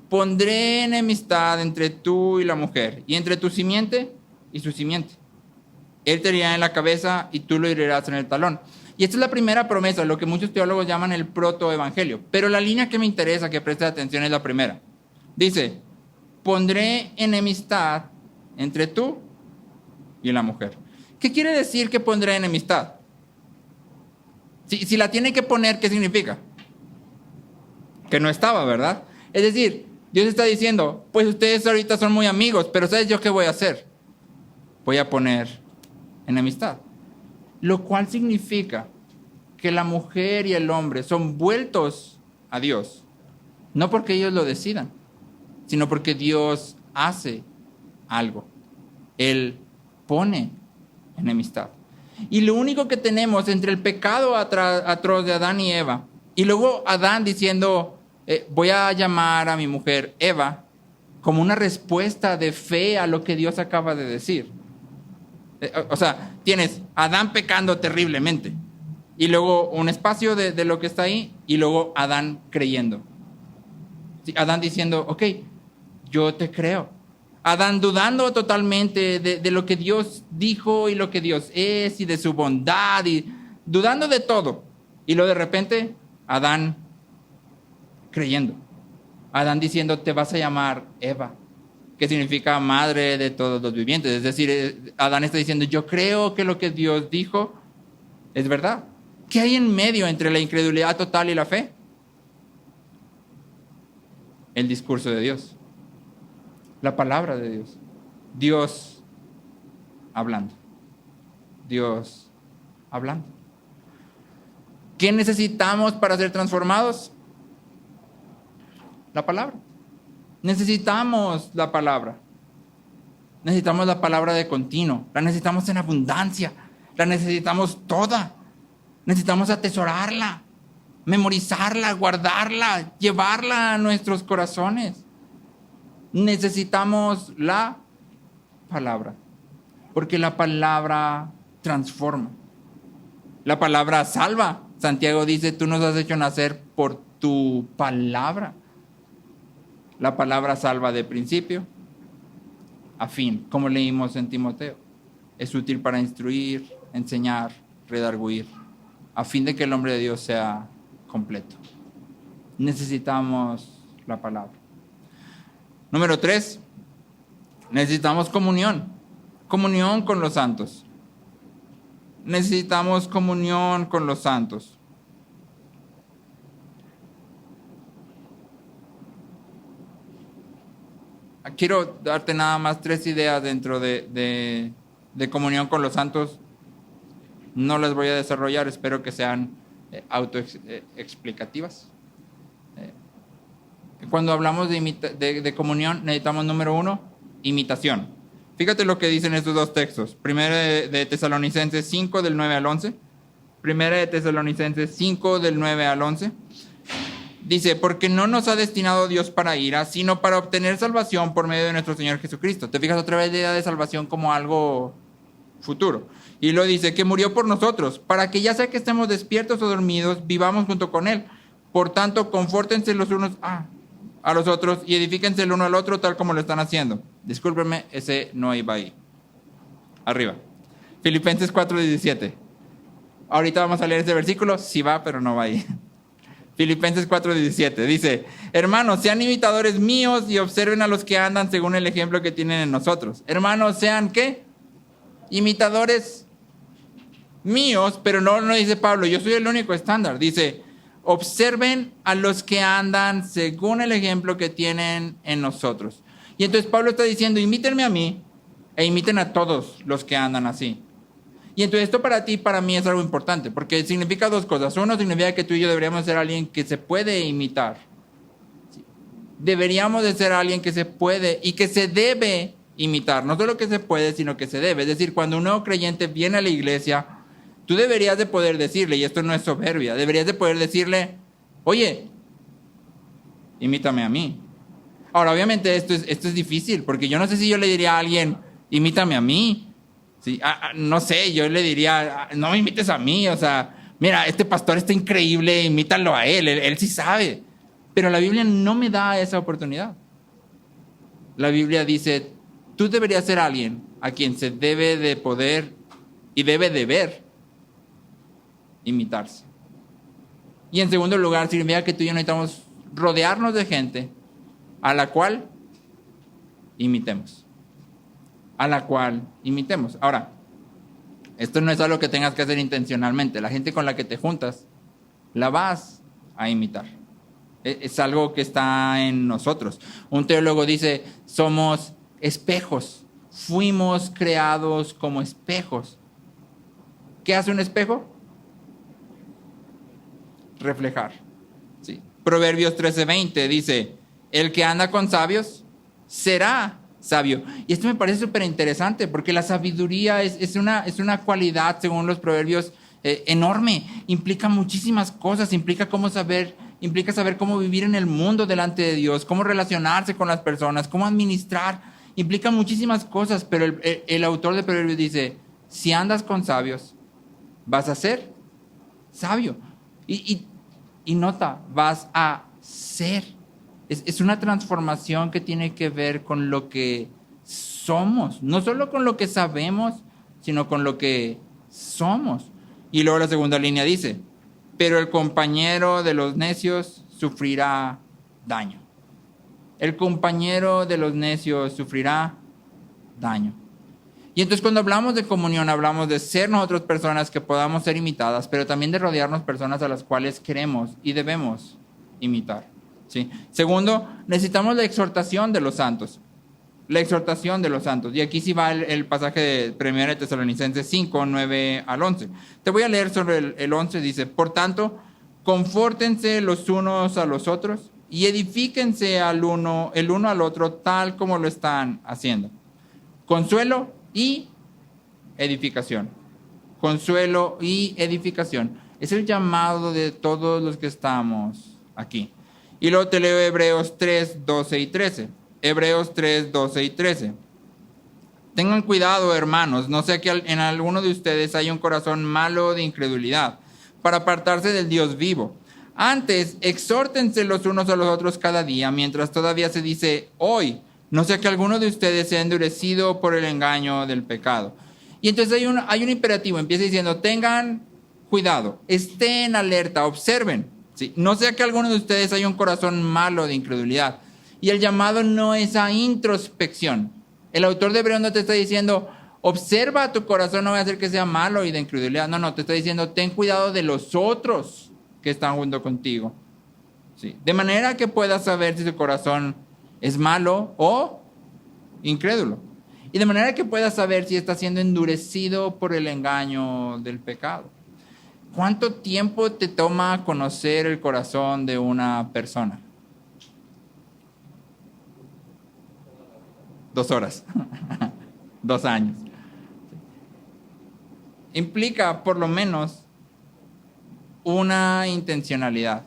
pondré enemistad entre tú y la mujer, y entre tu simiente y su simiente. Él te herirá en la cabeza y tú lo herirás en el talón. Y esta es la primera promesa, lo que muchos teólogos llaman el protoevangelio. Pero la línea que me interesa que preste atención es la primera. Dice, pondré enemistad entre tú y la mujer. ¿Qué quiere decir que pondré enemistad? Si la tiene que poner, ¿qué significa? Que no estaba, ¿verdad? Es decir, Dios está diciendo, pues ustedes ahorita son muy amigos, pero ¿sabes yo qué voy a hacer? Voy a poner enemistad. Lo cual significa que la mujer y el hombre son vueltos a Dios, no porque ellos lo decidan, sino porque Dios hace algo. Él pone enemistad. Y lo único que tenemos entre el pecado atroz de Adán y Eva, y luego Adán diciendo, voy a llamar a mi mujer Eva, como una respuesta de fe a lo que Dios acaba de decir. O sea, tienes Adán pecando terriblemente, y luego un espacio de lo que está ahí, y luego Adán creyendo. Adán diciendo, ok, yo te creo. Adán dudando totalmente de lo que Dios dijo y lo que Dios es y de su bondad y dudando de todo. Y luego de repente, Adán creyendo. Adán diciendo, te vas a llamar Eva, que significa madre de todos los vivientes. Es decir, Adán está diciendo, yo creo que lo que Dios dijo es verdad. ¿Qué hay en medio entre la incredulidad total y la fe? El discurso de Dios. La palabra de Dios. Dios hablando. Dios hablando. ¿Qué necesitamos para ser transformados? La palabra. Necesitamos la palabra. Necesitamos la palabra de continuo. La necesitamos en abundancia. La necesitamos toda. Necesitamos atesorarla, memorizarla, guardarla, llevarla a nuestros corazones. Necesitamos la palabra, porque la palabra transforma. La palabra salva. Santiago dice, tú nos has hecho nacer por tu palabra. La palabra salva de principio a fin, como leímos en Timoteo. Es útil para instruir, enseñar, redarguir, a fin de que el hombre de Dios sea completo. Necesitamos la palabra. Número 3, necesitamos comunión. Comunión con los santos. Necesitamos comunión con los santos. Quiero darte nada más 3 ideas dentro de comunión con los santos. No las voy a desarrollar, espero que sean autoexplicativas. Cuando hablamos de comunión, necesitamos, número 1, imitación. Fíjate lo que dicen estos 2 textos. Primera de Tesalonicenses 5, del 9 al 11. Primera de Tesalonicenses 5, del 9 al 11. Dice, porque no nos ha destinado Dios para ira, sino para obtener salvación por medio de nuestro Señor Jesucristo. ¿Te fijas otra vez la idea de salvación como algo futuro? Y lo dice, que murió por nosotros, para que ya sea que estemos despiertos o dormidos, vivamos junto con Él. Por tanto, confórtense los unos a los otros y edifíquense el uno al otro tal como lo están haciendo. Discúlpenme, ese no iba ahí. Arriba. Filipenses 4:17. Ahorita vamos a leer ese versículo, sí va, pero no va ahí. Filipenses 4:17 dice, hermanos, sean imitadores míos y observen a los que andan según el ejemplo que tienen en nosotros. Hermanos, sean, ¿qué? Imitadores míos, pero no dice Pablo, yo soy el único estándar. Dice, observen a los que andan según el ejemplo que tienen en nosotros. Y entonces Pablo está diciendo, imítenme a mí e imiten a todos los que andan así. Y entonces esto para ti y para mí es algo importante, porque significa 2 cosas. Uno, significa que tú y yo deberíamos ser alguien que se puede imitar. Deberíamos de ser alguien que se puede y que se debe imitar. No solo que se puede, sino que se debe. Es decir, cuando un nuevo creyente viene a la iglesia, tú deberías de poder decirle, y esto no es soberbia, deberías de poder decirle, oye, imítame a mí. Ahora, obviamente esto es difícil, porque yo no sé si yo le diría a alguien, imítame a mí. Sí, no sé, yo le diría, no me imites a mí, o sea, mira, este pastor está increíble, imítalo a él sí sabe. Pero la Biblia no me da esa oportunidad. La Biblia dice, tú deberías ser alguien a quien se debe de poder y debe de ver imitarse. Y en segundo lugar, significa que tú y yo necesitamos rodearnos de gente a la cual imitemos. A la cual imitemos. Ahora, esto no es algo que tengas que hacer intencionalmente. La gente con la que te juntas, la vas a imitar. Es algo que está en nosotros. Un teólogo dice, somos espejos. Fuimos creados como espejos. ¿Qué hace un espejo? Reflejar. Sí. Proverbios 13:20 dice, el que anda con sabios será sabio. Y esto me parece súper interesante porque la sabiduría es una cualidad, según los proverbios, enorme. Implica muchísimas cosas, implica saber cómo vivir en el mundo delante de Dios, cómo relacionarse con las personas, cómo administrar. Implica muchísimas cosas, pero el autor de Proverbios dice, si andas con sabios, vas a ser sabio. Y nota, vas a ser. Es una transformación que tiene que ver con lo que somos. No solo con lo que sabemos, sino con lo que somos. Y luego la segunda línea dice, pero el compañero de los necios sufrirá daño. El compañero de los necios sufrirá daño. Y entonces cuando hablamos de comunión, hablamos de ser nosotros personas que podamos ser imitadas, pero también de rodearnos personas a las cuales queremos y debemos imitar. ¿Sí? Segundo, necesitamos la exhortación de los santos. La exhortación de los santos. Y aquí sí va el pasaje de 1 Tesalonicenses 5, 9 al 11. Te voy a leer sobre el 11. Dice, por tanto, confórtense los unos a los otros y edifíquense el uno al otro tal como lo están haciendo. Consuelo y edificación. Consuelo y edificación. Es el llamado de todos los que estamos aquí. Y luego te leo Hebreos 3, 12 y 13. Hebreos 3, 12 y 13. Tengan cuidado, hermanos, no sea que en alguno de ustedes haya un corazón malo de incredulidad, para apartarse del Dios vivo. Antes, exhórtense los unos a los otros cada día, mientras todavía se dice hoy, no sea que alguno de ustedes sea endurecido por el engaño del pecado. Y entonces hay un imperativo, empieza diciendo, tengan cuidado, estén alerta, observen. ¿Sí? No sea que alguno de ustedes haya un corazón malo de incredulidad. Y el llamado no es a introspección. El autor de Hebreos no te está diciendo, observa tu corazón, no va a hacer que sea malo y de incredulidad. No, te está diciendo, ten cuidado de los otros que están junto contigo. ¿Sí? De manera que puedas saber si tu corazón es malo o incrédulo. Y de manera que puedas saber si está siendo endurecido por el engaño del pecado. ¿Cuánto tiempo te toma conocer el corazón de una persona? 2 horas. 2 años. Implica por lo menos una intencionalidad,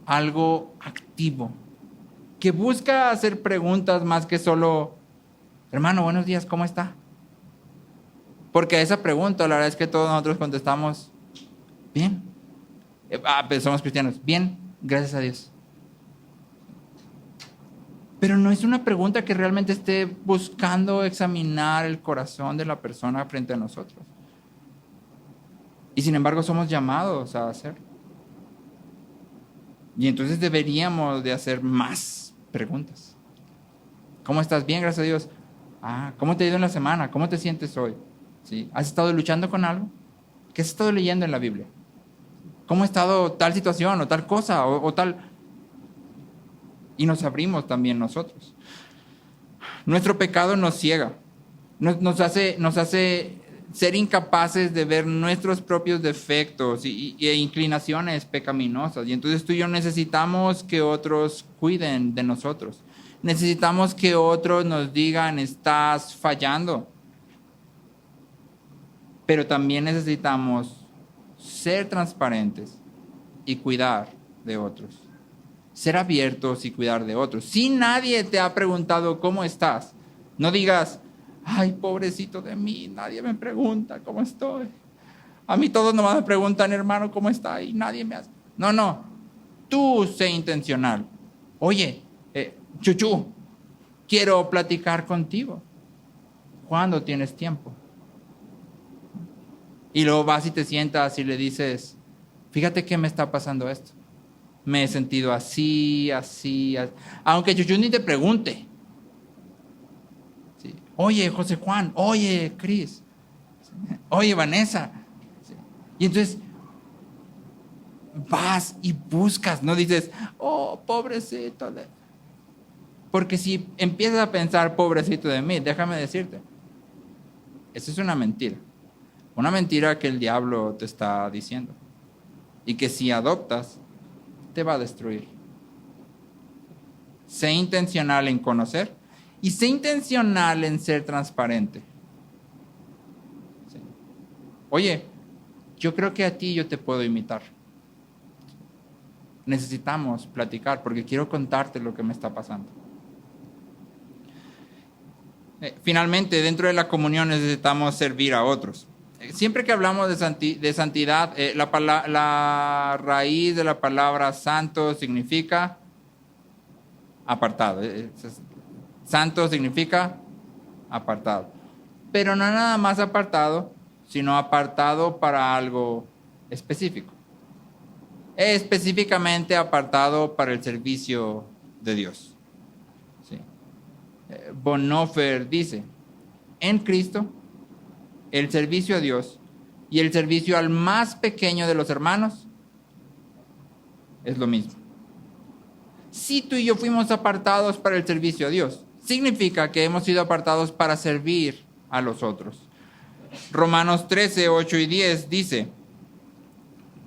algo activo, que busca hacer preguntas más que solo, hermano, buenos días, ¿cómo está? Porque a esa pregunta la verdad es que todos nosotros contestamos, bien. Pues somos cristianos, bien, gracias a Dios. Pero no es una pregunta que realmente esté buscando examinar el corazón de la persona frente a nosotros. Y sin embargo somos llamados a hacerlo. Y entonces deberíamos de hacer más preguntas. ¿Cómo estás? Bien, gracias a Dios. ¿Cómo te ha ido en la semana? ¿Cómo te sientes hoy? ¿Sí? ¿Has estado luchando con algo? ¿Qué has estado leyendo en la Biblia? ¿Cómo ha estado tal situación o tal cosa o tal? Y nos abrimos también nosotros. Nuestro pecado nos ciega, nos hace ser incapaces de ver nuestros propios defectos e inclinaciones pecaminosas. Y entonces tú y yo necesitamos que otros cuiden de nosotros. Necesitamos que otros nos digan, estás fallando. Pero también necesitamos ser transparentes y cuidar de otros. Ser abiertos y cuidar de otros. Si nadie te ha preguntado cómo estás, no digas, ay, pobrecito de mí, nadie me pregunta cómo estoy. A mí todos nomás me preguntan, hermano, ¿cómo está? Y nadie me hace. No, tú sé intencional. Oye, Chuchu, quiero platicar contigo. ¿Cuándo tienes tiempo? Y luego vas y te sientas y le dices, fíjate que me está pasando esto. Me he sentido así, así, así. Aunque Chuchu ni te pregunte. ¿Sí? Oye, José Juan, oye, Cris, oye, Vanessa. ¿Sí? Y entonces vas y buscas, no dices, oh, pobrecito. Porque si empiezas a pensar, pobrecito de mí, déjame decirte, eso es una mentira. Una mentira que el diablo te está diciendo. Y que si adoptas, te va a destruir. Sé intencional en conocer y sé intencional en ser transparente. ¿Sí? Oye, yo creo que a ti yo te puedo imitar. Necesitamos platicar porque quiero contarte lo que me está pasando. Finalmente, dentro de la comunión necesitamos servir a otros. Siempre que hablamos de santidad, la raíz de la palabra santo significa apartado. Santo significa apartado. Pero no nada más apartado, sino apartado para algo específico. Específicamente apartado para el servicio de Dios. ¿Sí? Bonhoeffer dice, en Cristo, el servicio a Dios y el servicio al más pequeño de los hermanos es lo mismo. Si tú y yo fuimos apartados para el servicio a Dios, significa que hemos sido apartados para servir a los otros. Romanos 13, 8 y 10 dice,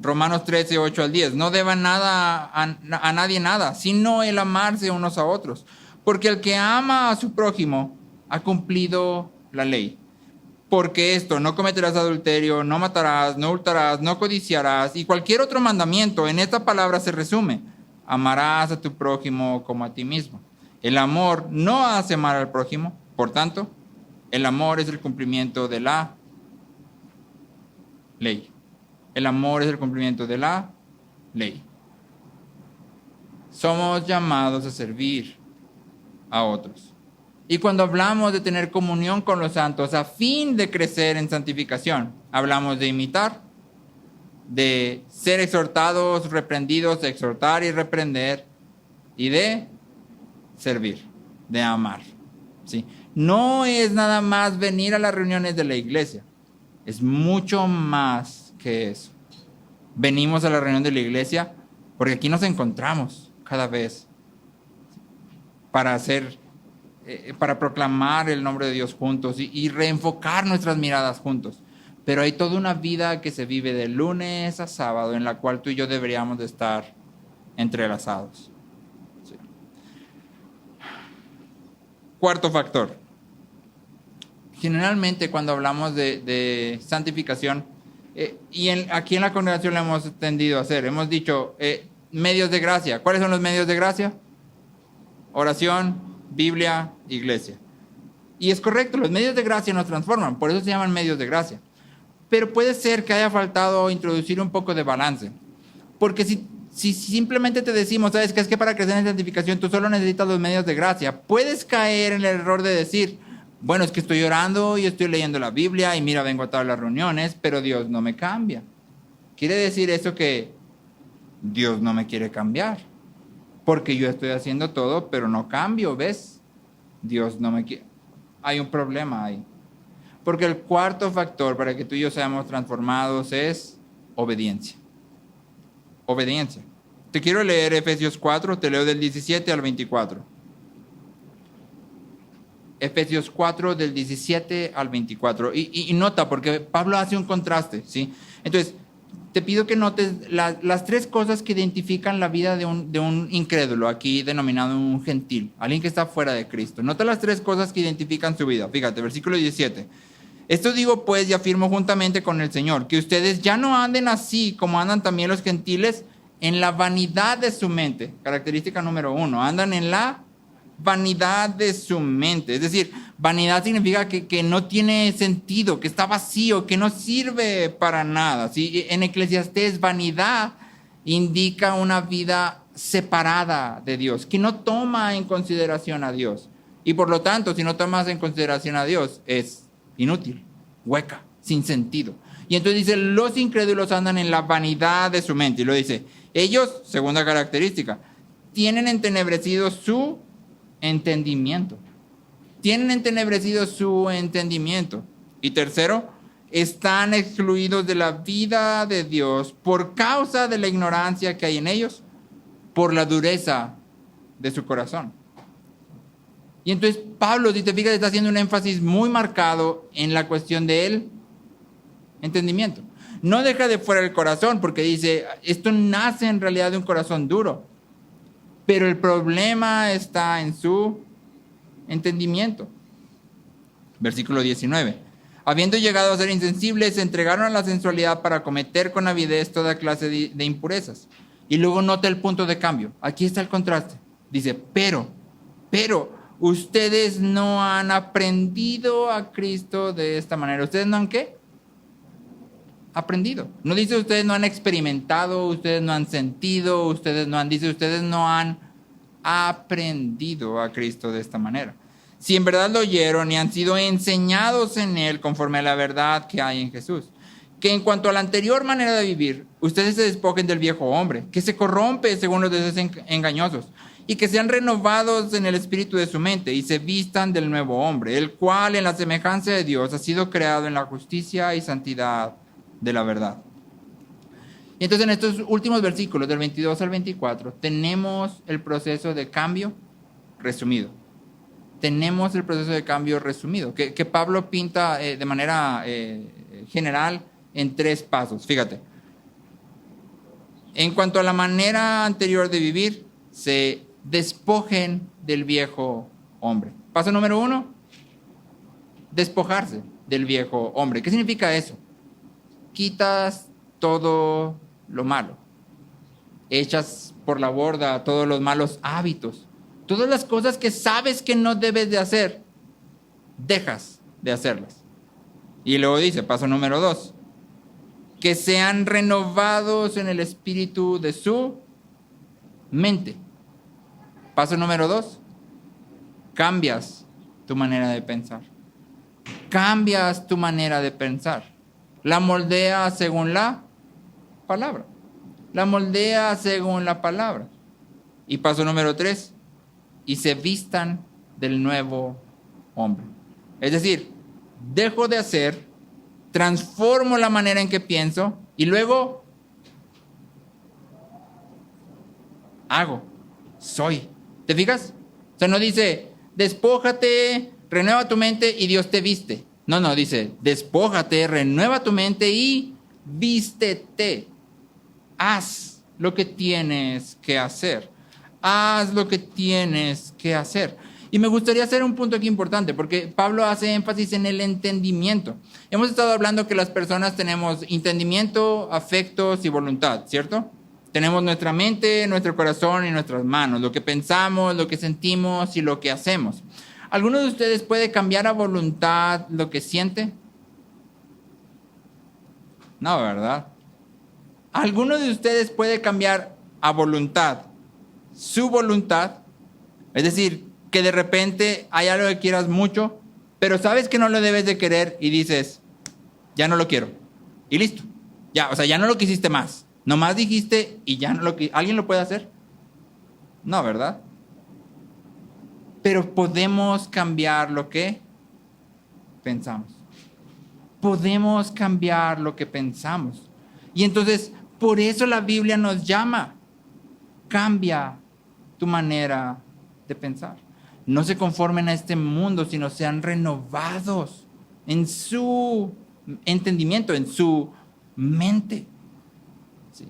Romanos 13, 8 al 10, no deban nada a nadie nada, sino el amarse unos a otros, porque el que ama a su prójimo ha cumplido la ley. Porque esto, no cometerás adulterio, no matarás, no hurtarás, no codiciarás, y cualquier otro mandamiento, en esta palabra se resume, amarás a tu prójimo como a ti mismo. El amor no hace mal al prójimo, por tanto, el amor es el cumplimiento de la ley. El amor es el cumplimiento de la ley. Somos llamados a servir a otros. Y cuando hablamos de tener comunión con los santos a fin de crecer en santificación, hablamos de imitar, de ser exhortados, reprendidos, de exhortar y reprender, y de servir, de amar. ¿Sí? No es nada más venir a las reuniones de la iglesia, es mucho más que eso. Venimos a la reunión de la iglesia porque aquí nos encontramos cada vez para proclamar el nombre de Dios juntos y reenfocar nuestras miradas juntos. Pero hay toda una vida que se vive de lunes a sábado en la cual tú y yo deberíamos de estar entrelazados. Sí. Cuarto factor. Generalmente cuando hablamos de santificación, aquí en la congregación lo hemos tendido a hacer, hemos dicho medios de gracia. ¿Cuáles son los medios de gracia? Oración, Biblia, iglesia. Y es correcto, los medios de gracia nos transforman, por eso se llaman medios de gracia. Pero puede ser que haya faltado introducir un poco de balance. Porque si simplemente te decimos, ¿sabes qué? Es que para crecer en santificación tú solo necesitas los medios de gracia, puedes caer en el error de decir, bueno, es que estoy orando y estoy leyendo la Biblia y mira, vengo a todas las reuniones, pero Dios no me cambia. Quiere decir eso que Dios no me quiere cambiar. Porque yo estoy haciendo todo, pero no cambio, ¿ves? Dios no me quiere. Hay un problema ahí. Porque el cuarto factor para que tú y yo seamos transformados es obediencia. Obediencia. Te quiero leer Efesios 4, te leo del 17 al 24. Efesios 4, del 17 al 24. Y nota, porque Pablo hace un contraste, ¿sí? Entonces, te pido que notes las tres cosas que identifican la vida de un incrédulo, aquí denominado un gentil, alguien que está fuera de Cristo. Nota las tres cosas que identifican su vida. Fíjate, versículo 17. Esto digo pues y afirmo juntamente con el Señor, que ustedes ya no anden así como andan también los gentiles en la vanidad de su mente. Característica número 1, andan en la vanidad de su mente. Es decir, vanidad significa que no tiene sentido, que está vacío, que no sirve para nada. ¿Sí? En Eclesiastés, vanidad indica una vida separada de Dios, que no toma en consideración a Dios. Y por lo tanto, si no tomas en consideración a Dios, es inútil, hueca, sin sentido. Y entonces dice, los incrédulos andan en la vanidad de su mente. Y lo dice, ellos, segunda característica, tienen entenebrecido su entendimiento. Tienen entenebrecido su entendimiento. Y tercero, están excluidos de la vida de Dios por causa de la ignorancia que hay en ellos, por la dureza de su corazón. Y entonces Pablo, si te fijas, está haciendo un énfasis muy marcado en la cuestión del entendimiento. No deja de fuera el corazón, porque dice, esto nace en realidad de un corazón duro, pero el problema está en su entendimiento. Versículo 19. Habiendo llegado a ser insensibles, se entregaron a la sensualidad para cometer con avidez toda clase de impurezas. Y luego nota el punto de cambio. Aquí está el contraste. Dice, pero, ustedes no han aprendido a Cristo de esta manera. ¿Ustedes no han qué? Aprendido. No dice ustedes no han experimentado, ustedes no han sentido, dice ustedes no han aprendido a Cristo de esta manera. Si en verdad lo oyeron y han sido enseñados en Él conforme a la verdad que hay en Jesús. Que en cuanto a la anterior manera de vivir, ustedes se despojen del viejo hombre, que se corrompe según los deseos engañosos, y que sean renovados en el espíritu de su mente, y se vistan del nuevo hombre, el cual en la semejanza de Dios ha sido creado en la justicia y santidad de la verdad. Y entonces en estos últimos versículos, del 22 al 24, tenemos el proceso de cambio resumido. Tenemos el proceso de cambio resumido, que Pablo pinta de manera general en 3 pasos. Fíjate. En cuanto a la manera anterior de vivir, se despojen del viejo hombre. Paso número 1, despojarse del viejo hombre. ¿Qué significa eso? Quitas todo lo malo. Echas por la borda todos los malos hábitos. Todas las cosas que sabes que no debes de hacer, dejas de hacerlas. Y luego dice, paso número 2, que sean renovados en el espíritu de su mente. Paso número 2, cambias tu manera de pensar. Cambias tu manera de pensar. La moldeas según la palabra. La moldeas según la palabra. Y paso número 3, y se vistan del nuevo hombre. Es decir, dejo de hacer, transformo la manera en que pienso y luego hago, soy. ¿Te fijas? O sea, no dice, despójate, renueva tu mente y Dios te viste. No, dice, despójate, renueva tu mente y vístete. Haz lo que tienes que hacer. Haz lo que tienes que hacer. Y me gustaría hacer un punto aquí importante, porque Pablo hace énfasis en el entendimiento. Hemos estado hablando que las personas tenemos entendimiento, afectos y voluntad, ¿cierto? Tenemos nuestra mente, nuestro corazón y nuestras manos, lo que pensamos, lo que sentimos y lo que hacemos. ¿Alguno de ustedes puede cambiar a voluntad lo que siente? No, ¿verdad? ¿Alguno de ustedes puede cambiar a voluntad su voluntad? Es decir, que de repente hay algo que quieras mucho, pero sabes que no lo debes de querer y dices, ya no lo quiero. Y listo. Ya, o sea, ya no lo quisiste más. Nomás dijiste y ya no lo quisiste. ¿Alguien lo puede hacer? No, ¿verdad? Pero podemos cambiar lo que pensamos. Podemos cambiar lo que pensamos. Y entonces, por eso la Biblia nos llama. Cambia tu manera de pensar. No se conformen a este mundo, sino sean renovados en su entendimiento, en su mente. ¿Sí?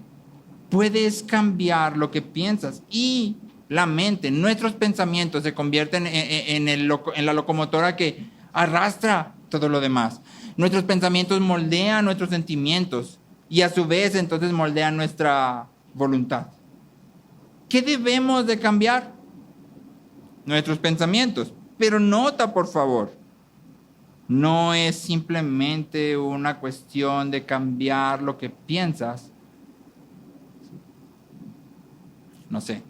Puedes cambiar lo que piensas y la mente, nuestros pensamientos se convierten en la locomotora que arrastra todo lo demás. Nuestros pensamientos moldean nuestros sentimientos y a su vez entonces moldean nuestra voluntad. ¿Qué debemos de cambiar? Nuestros pensamientos. Pero nota, por favor, no es simplemente una cuestión de cambiar lo que piensas. No sé.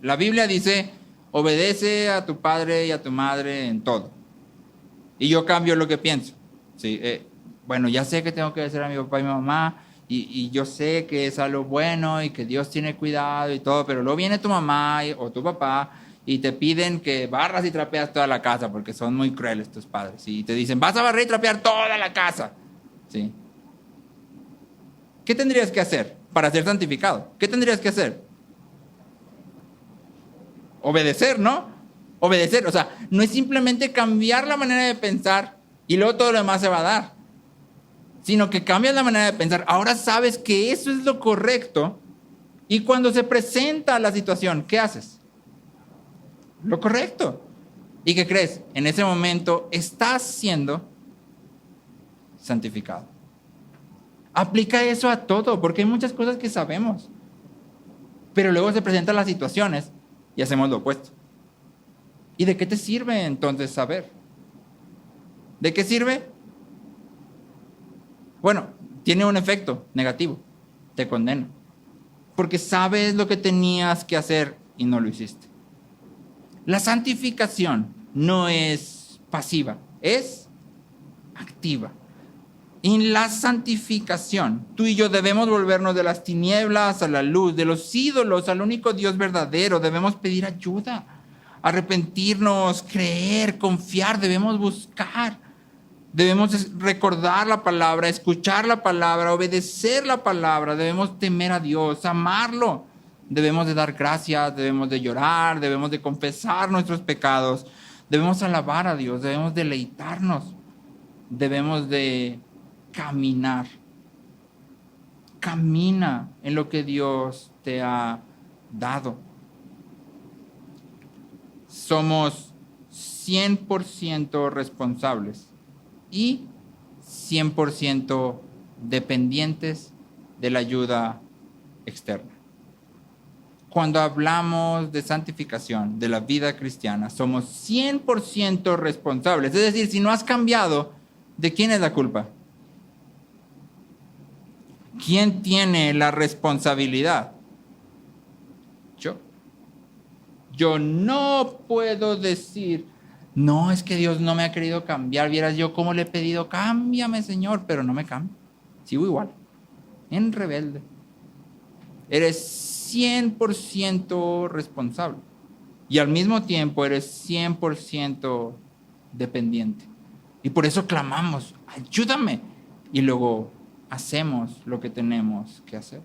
La Biblia dice, obedece a tu padre y a tu madre en todo. Y yo cambio lo que pienso. ¿Sí? bueno, ya sé que tengo que obedecer a mi papá y mi mamá, y yo sé que es algo bueno y que Dios tiene cuidado y todo, pero luego viene tu mamá o tu papá y te piden que barras y trapeas toda la casa porque son muy crueles tus padres. Y te dicen, vas a barrer y trapear toda la casa. ¿Sí? ¿Qué tendrías que hacer para ser santificado? ¿Qué tendrías que hacer? Obedecer, ¿no? Obedecer. O sea, no es simplemente cambiar la manera de pensar y luego todo lo demás se va a dar, sino que cambias la manera de pensar. Ahora sabes que eso es lo correcto y cuando se presenta la situación, ¿qué haces? Lo correcto. ¿Y qué crees? En ese momento estás siendo santificado. Aplica eso a todo, porque hay muchas cosas que sabemos, pero luego se presentan las situaciones y hacemos lo opuesto. ¿Y de qué te sirve entonces saber? ¿De qué sirve? Bueno, tiene un efecto negativo, te condena, porque sabes lo que tenías que hacer y no lo hiciste. La santificación no es pasiva, es activa. En la santificación, tú y yo debemos volvernos de las tinieblas a la luz, de los ídolos al único Dios verdadero. Debemos pedir ayuda, arrepentirnos, creer, confiar, debemos buscar. Debemos recordar la palabra, escuchar la palabra, obedecer la palabra. Debemos temer a Dios, amarlo. Debemos de dar gracias, debemos de llorar, debemos de confesar nuestros pecados. Debemos alabar a Dios, debemos deleitarnos. Debemos de caminar. Camina en lo que Dios te ha dado. Somos 100% responsables y 100% dependientes de la ayuda externa. Cuando hablamos de santificación, de la vida cristiana, somos 100% responsables. Es decir, si no has cambiado, ¿de quién es la culpa? ¿Quién tiene la responsabilidad? Yo. Yo no puedo decir, no, es que Dios no me ha querido cambiar. Vieras yo cómo le he pedido, cámbiame, Señor, pero no me cambia. Sigo igual, en rebelde. Eres 100% responsable y al mismo tiempo eres 100% dependiente. Y por eso clamamos, ayúdame. Y luego hacemos lo que tenemos que hacer.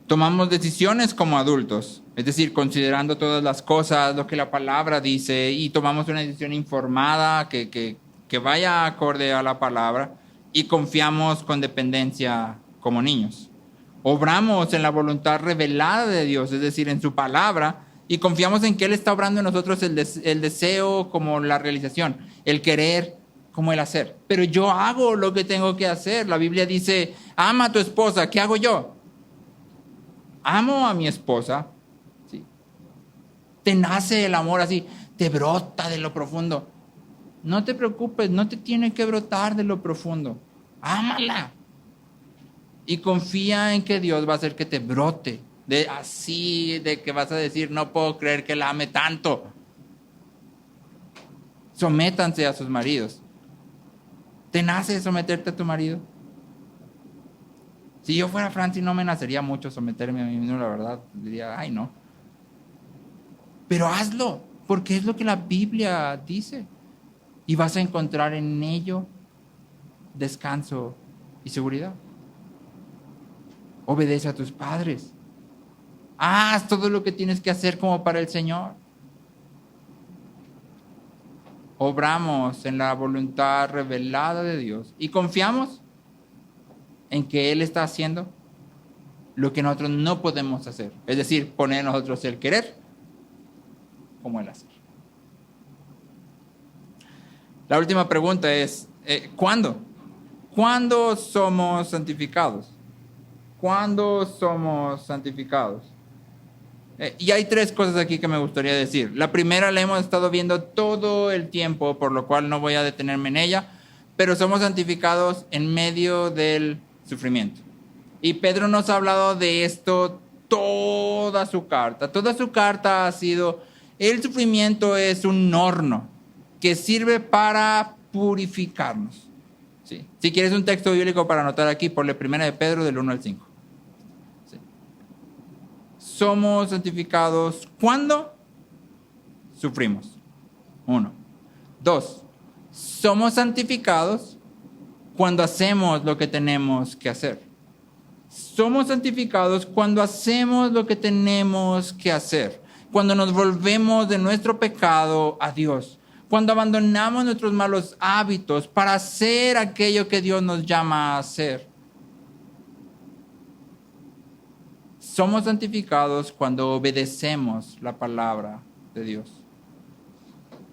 Tomamos decisiones como adultos, es decir, considerando todas las cosas, lo que la palabra dice, y tomamos una decisión informada que vaya acorde a la palabra y confiamos con dependencia como niños. Obramos en la voluntad revelada de Dios, es decir, en su palabra, y confiamos en que Él está obrando en nosotros el deseo como la realización, el querer como el hacer. Pero yo hago lo que tengo que hacer. La Biblia dice, ama a tu esposa. ¿Qué hago yo? Amo a mi esposa. ¿Sí? Te nace el amor así, te brota de lo profundo. No te preocupes, no te tiene que brotar de lo profundo. Ámala. Y confía en que Dios va a hacer que te brote. De que vas a decir, no puedo creer que la ame tanto. Sométanse a sus maridos. ¿Te nace someterte a tu marido? Si yo fuera Francis, no me nacería mucho someterme a mí mismo, la verdad. Diría, ay, no. Pero hazlo, porque es lo que la Biblia dice. Y vas a encontrar en ello descanso y seguridad. Obedece a tus padres. Haz todo lo que tienes que hacer como para el Señor. Obramos en la voluntad revelada de Dios y confiamos en que Él está haciendo lo que nosotros no podemos hacer. Es decir, poner en nosotros el querer como el hacer. La última pregunta es, ¿cuándo? ¿Cuándo somos santificados? ¿Cuándo somos santificados? Y hay tres cosas aquí que me gustaría decir. La primera la hemos estado viendo todo el tiempo, por lo cual no voy a detenerme en ella, pero somos santificados en medio del sufrimiento. Y Pedro nos ha hablado de esto toda su carta. Toda su carta ha sido, el sufrimiento es un horno que sirve para purificarnos. ¿Sí? Si quieres un texto bíblico para anotar aquí, ponle 1 de Pedro del 1 al 5. ¿Sí? Somos santificados cuando sufrimos. 1. 2. Somos santificados cuando hacemos lo que tenemos que hacer. Somos santificados cuando hacemos lo que tenemos que hacer. Cuando nos volvemos de nuestro pecado a Dios. Cuando abandonamos nuestros malos hábitos para hacer aquello que Dios nos llama a hacer. Somos santificados cuando obedecemos la palabra de Dios.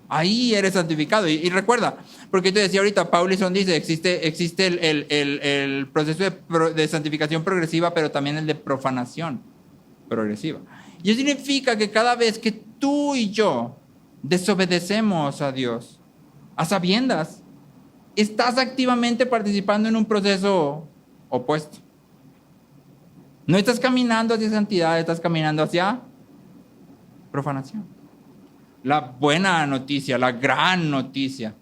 Ahí eres santificado. Y recuerda, porque te decía ahorita, Paulison dice, existe el proceso de santificación progresiva, pero también el de profanación progresiva. Y eso significa que cada vez que tú y yo desobedecemos a Dios, a sabiendas, estás activamente participando en un proceso opuesto. No estás caminando hacia santidad, estás caminando hacia profanación. La buena noticia, la gran noticia,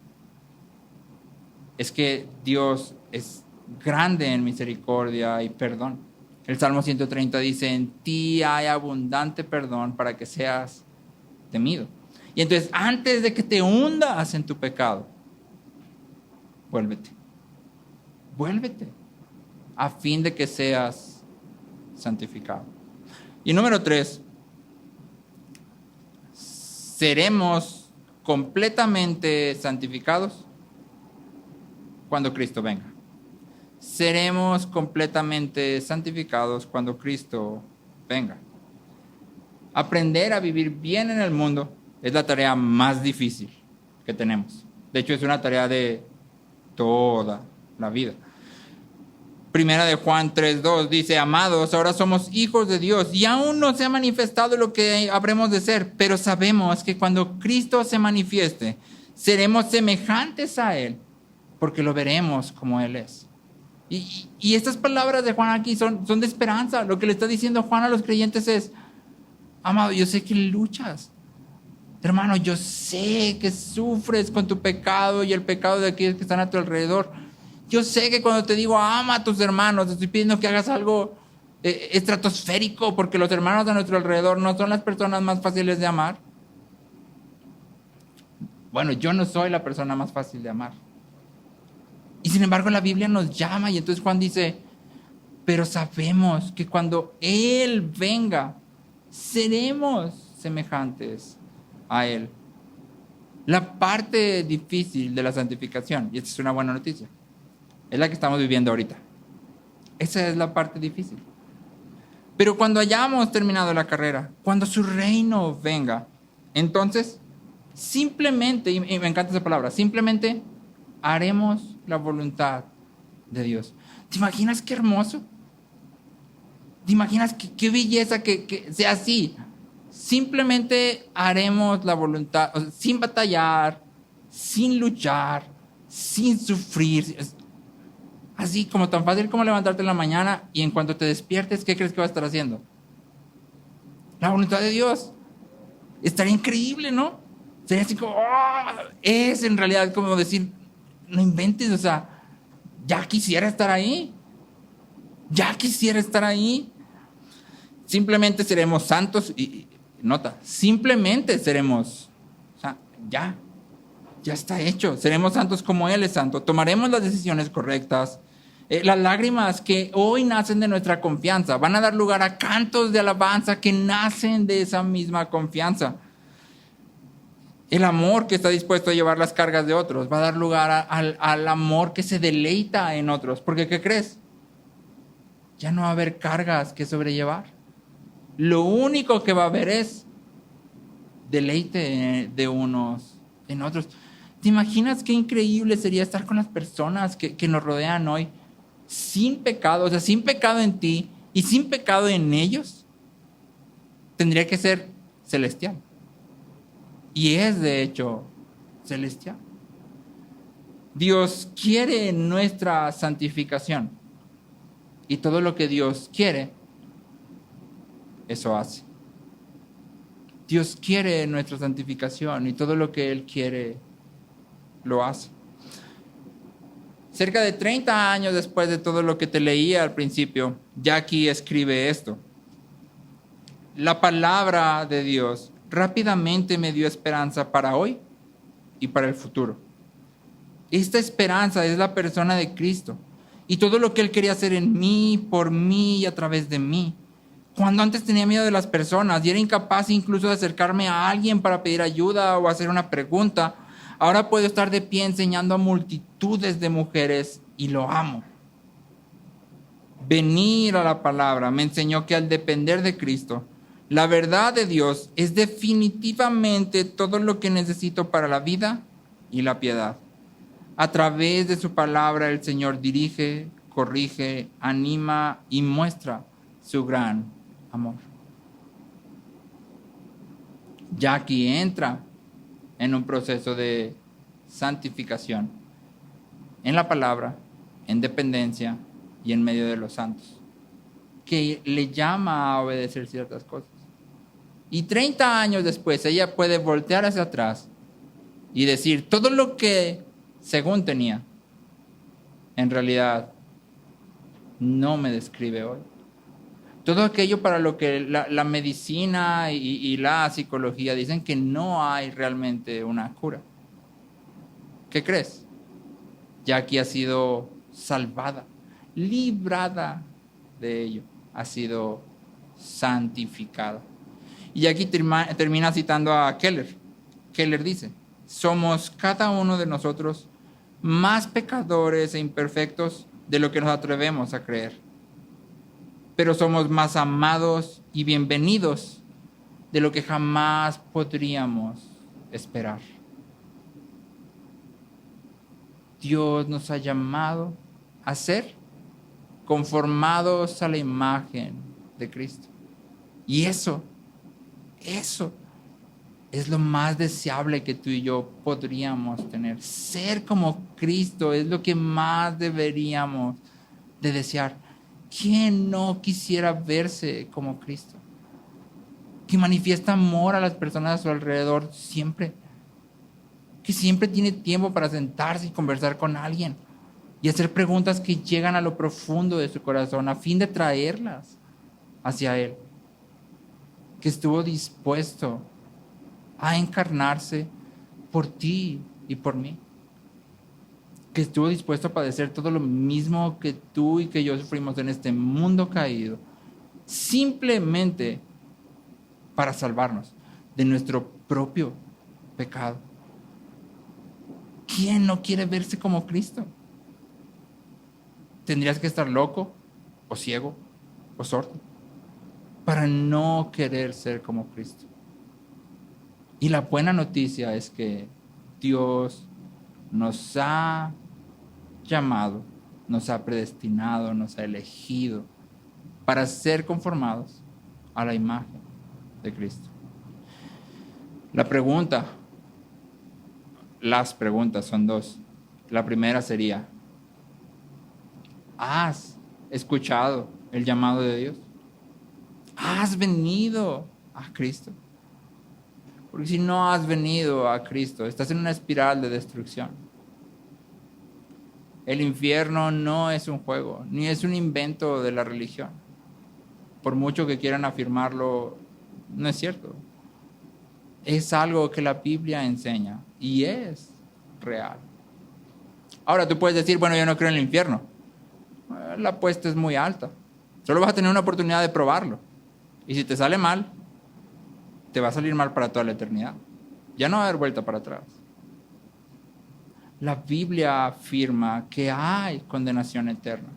es que Dios es grande en misericordia y perdón. El Salmo 130 dice, en ti hay abundante perdón para que seas temido. Y entonces, antes de que te hundas en tu pecado, vuélvete, a fin de que seas santificado. Y número 3, seremos completamente santificados cuando Cristo venga. Seremos completamente santificados cuando Cristo venga. Aprender a vivir bien en el mundo es la tarea más difícil que tenemos. De hecho, es una tarea de toda la vida. Primera de Juan 3:2 dice, amados, ahora somos hijos de Dios y aún no se ha manifestado lo que habremos de ser, pero sabemos que cuando Cristo se manifieste, seremos semejantes a Él, porque lo veremos como Él es. Y estas palabras de Juan aquí son de esperanza. Lo que le está diciendo Juan a los creyentes es, amado, yo sé que luchas. Hermano, yo sé que sufres con tu pecado y el pecado de aquellos que están a tu alrededor. Yo sé que cuando te digo ama a tus hermanos, te estoy pidiendo que hagas algo estratosférico, porque los hermanos a nuestro alrededor no son las personas más fáciles de amar. Bueno, yo no soy la persona más fácil de amar. Y sin embargo la Biblia nos llama y entonces Juan dice, pero sabemos que cuando Él venga, seremos semejantes a Él. La parte difícil de la santificación, y esta es una buena noticia, es la que estamos viviendo ahorita. Esa es la parte difícil. Pero cuando hayamos terminado la carrera, cuando su reino venga, entonces simplemente, y me encanta esa palabra, simplemente haremos la voluntad de Dios. ¿Te imaginas qué hermoso? ¿Te imaginas qué belleza que sea así? Simplemente haremos la voluntad, o sea, sin batallar, sin luchar, sin sufrir. Así como tan fácil como levantarte en la mañana y en cuanto te despiertes, ¿qué crees que vas a estar haciendo? La voluntad de Dios. Estaría increíble, ¿no? Sería así como, es en realidad como decir, no inventes, o sea, ya quisiera estar ahí. Ya quisiera estar ahí. Simplemente seremos santos y nota, simplemente seremos, o sea, ya está hecho. Seremos santos como Él es santo. Tomaremos las decisiones correctas. Las lágrimas que hoy nacen de nuestra confianza van a dar lugar a cantos de alabanza que nacen de esa misma confianza. El amor que está dispuesto a llevar las cargas de otros va a dar lugar al amor que se deleita en otros. Porque, ¿qué crees? Ya no va a haber cargas que sobrellevar. Lo único que va a haber es deleite de unos en otros. ¿Te imaginas qué increíble sería estar con las personas que nos rodean hoy sin pecado, o sea, sin pecado en ti y sin pecado en ellos? Tendría que ser celestial. Y es de hecho celestial. Dios quiere nuestra santificación. Y todo lo que Dios quiere, eso hace. Dios quiere nuestra santificación y todo lo que Él quiere, lo hace. Cerca de 30 años después de todo lo que te leía al principio, Jackie escribe esto. La palabra de Dios rápidamente me dio esperanza para hoy y para el futuro. Esta esperanza es la persona de Cristo y todo lo que Él quería hacer en mí, por mí y a través de mí. Cuando antes tenía miedo de las personas y era incapaz incluso de acercarme a alguien para pedir ayuda o hacer una pregunta, ahora puedo estar de pie enseñando a multitudes de mujeres y lo amo. Venir a la palabra me enseñó que al depender de Cristo, la verdad de Dios es definitivamente todo lo que necesito para la vida y la piedad. A través de su palabra el Señor dirige, corrige, anima y muestra su gran amor. Jackie entra en un proceso de santificación en la palabra, en dependencia y en medio de los santos, que le llama a obedecer ciertas cosas. Y 30 años después ella puede voltear hacia atrás y decir, todo lo que según tenía, en realidad no me describe hoy. Todo aquello para lo que la medicina y la psicología dicen que no hay realmente una cura. ¿Qué crees? Jackie ha sido salvada, librada de ello, ha sido santificada. Y aquí termina citando a Keller. Keller dice, somos cada uno de nosotros más pecadores e imperfectos de lo que nos atrevemos a creer. Pero somos más amados y bienvenidos de lo que jamás podríamos esperar. Dios nos ha llamado a ser conformados a la imagen de Cristo. Y eso es lo más deseable que tú y yo podríamos tener. Ser como Cristo es lo que más deberíamos de desear. ¿Quién no quisiera verse como Cristo? Que manifiesta amor a las personas a su alrededor siempre. Que siempre tiene tiempo para sentarse y conversar con alguien y hacer preguntas que llegan a lo profundo de su corazón a fin de traerlas hacia Él. Que estuvo dispuesto a encarnarse por ti y por mí. Que estuvo dispuesto a padecer todo lo mismo que tú y que yo sufrimos en este mundo caído, simplemente para salvarnos de nuestro propio pecado. ¿Quién no quiere verse como Cristo? Tendrías que estar loco, o ciego, o sordo, para no querer ser como Cristo. Y la buena noticia es que Dios nos ha llamado, nos ha predestinado, nos ha elegido para ser conformados a la imagen de Cristo. Las preguntas son dos. La primera sería, ¿has escuchado el llamado de Dios? ¿Has venido a Cristo? Porque si no has venido a Cristo, estás en una espiral de destrucción. El infierno no es un juego, ni es un invento de la religión. Por mucho que quieran afirmarlo, no es cierto. Es algo que la Biblia enseña y es real. Ahora tú puedes decir, bueno, yo no creo en el infierno. La apuesta es muy alta. Solo vas a tener una oportunidad de probarlo. Y si te sale mal, te va a salir mal para toda la eternidad. Ya no va a haber vuelta para atrás. La Biblia afirma que hay condenación eterna.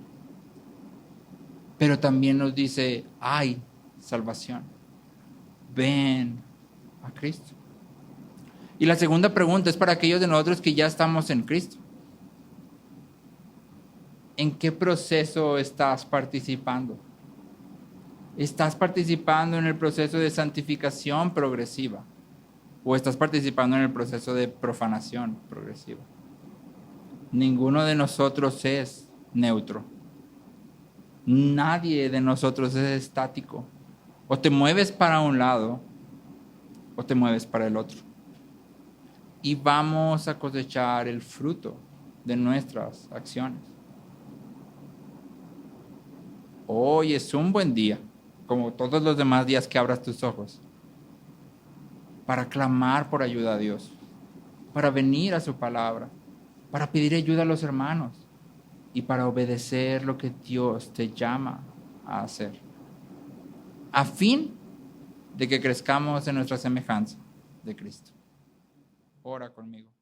Pero también nos dice, hay salvación. Ven a Cristo. Y la segunda pregunta es para aquellos de nosotros que ya estamos en Cristo. ¿En qué proceso estás participando? ¿Estás participando en el proceso de santificación progresiva? ¿O estás participando en el proceso de profanación progresiva? Ninguno de nosotros es neutro. Nadie de nosotros es estático. O te mueves para un lado o te mueves para el otro. y vamos a cosechar el fruto de nuestras acciones. Hoy es un buen día, como todos los demás días que abras tus ojos, para clamar por ayuda a Dios, para venir a su palabra, para pedir ayuda a los hermanos y para obedecer lo que Dios te llama a hacer, a fin de que crezcamos en nuestra semejanza de Cristo. Ora conmigo.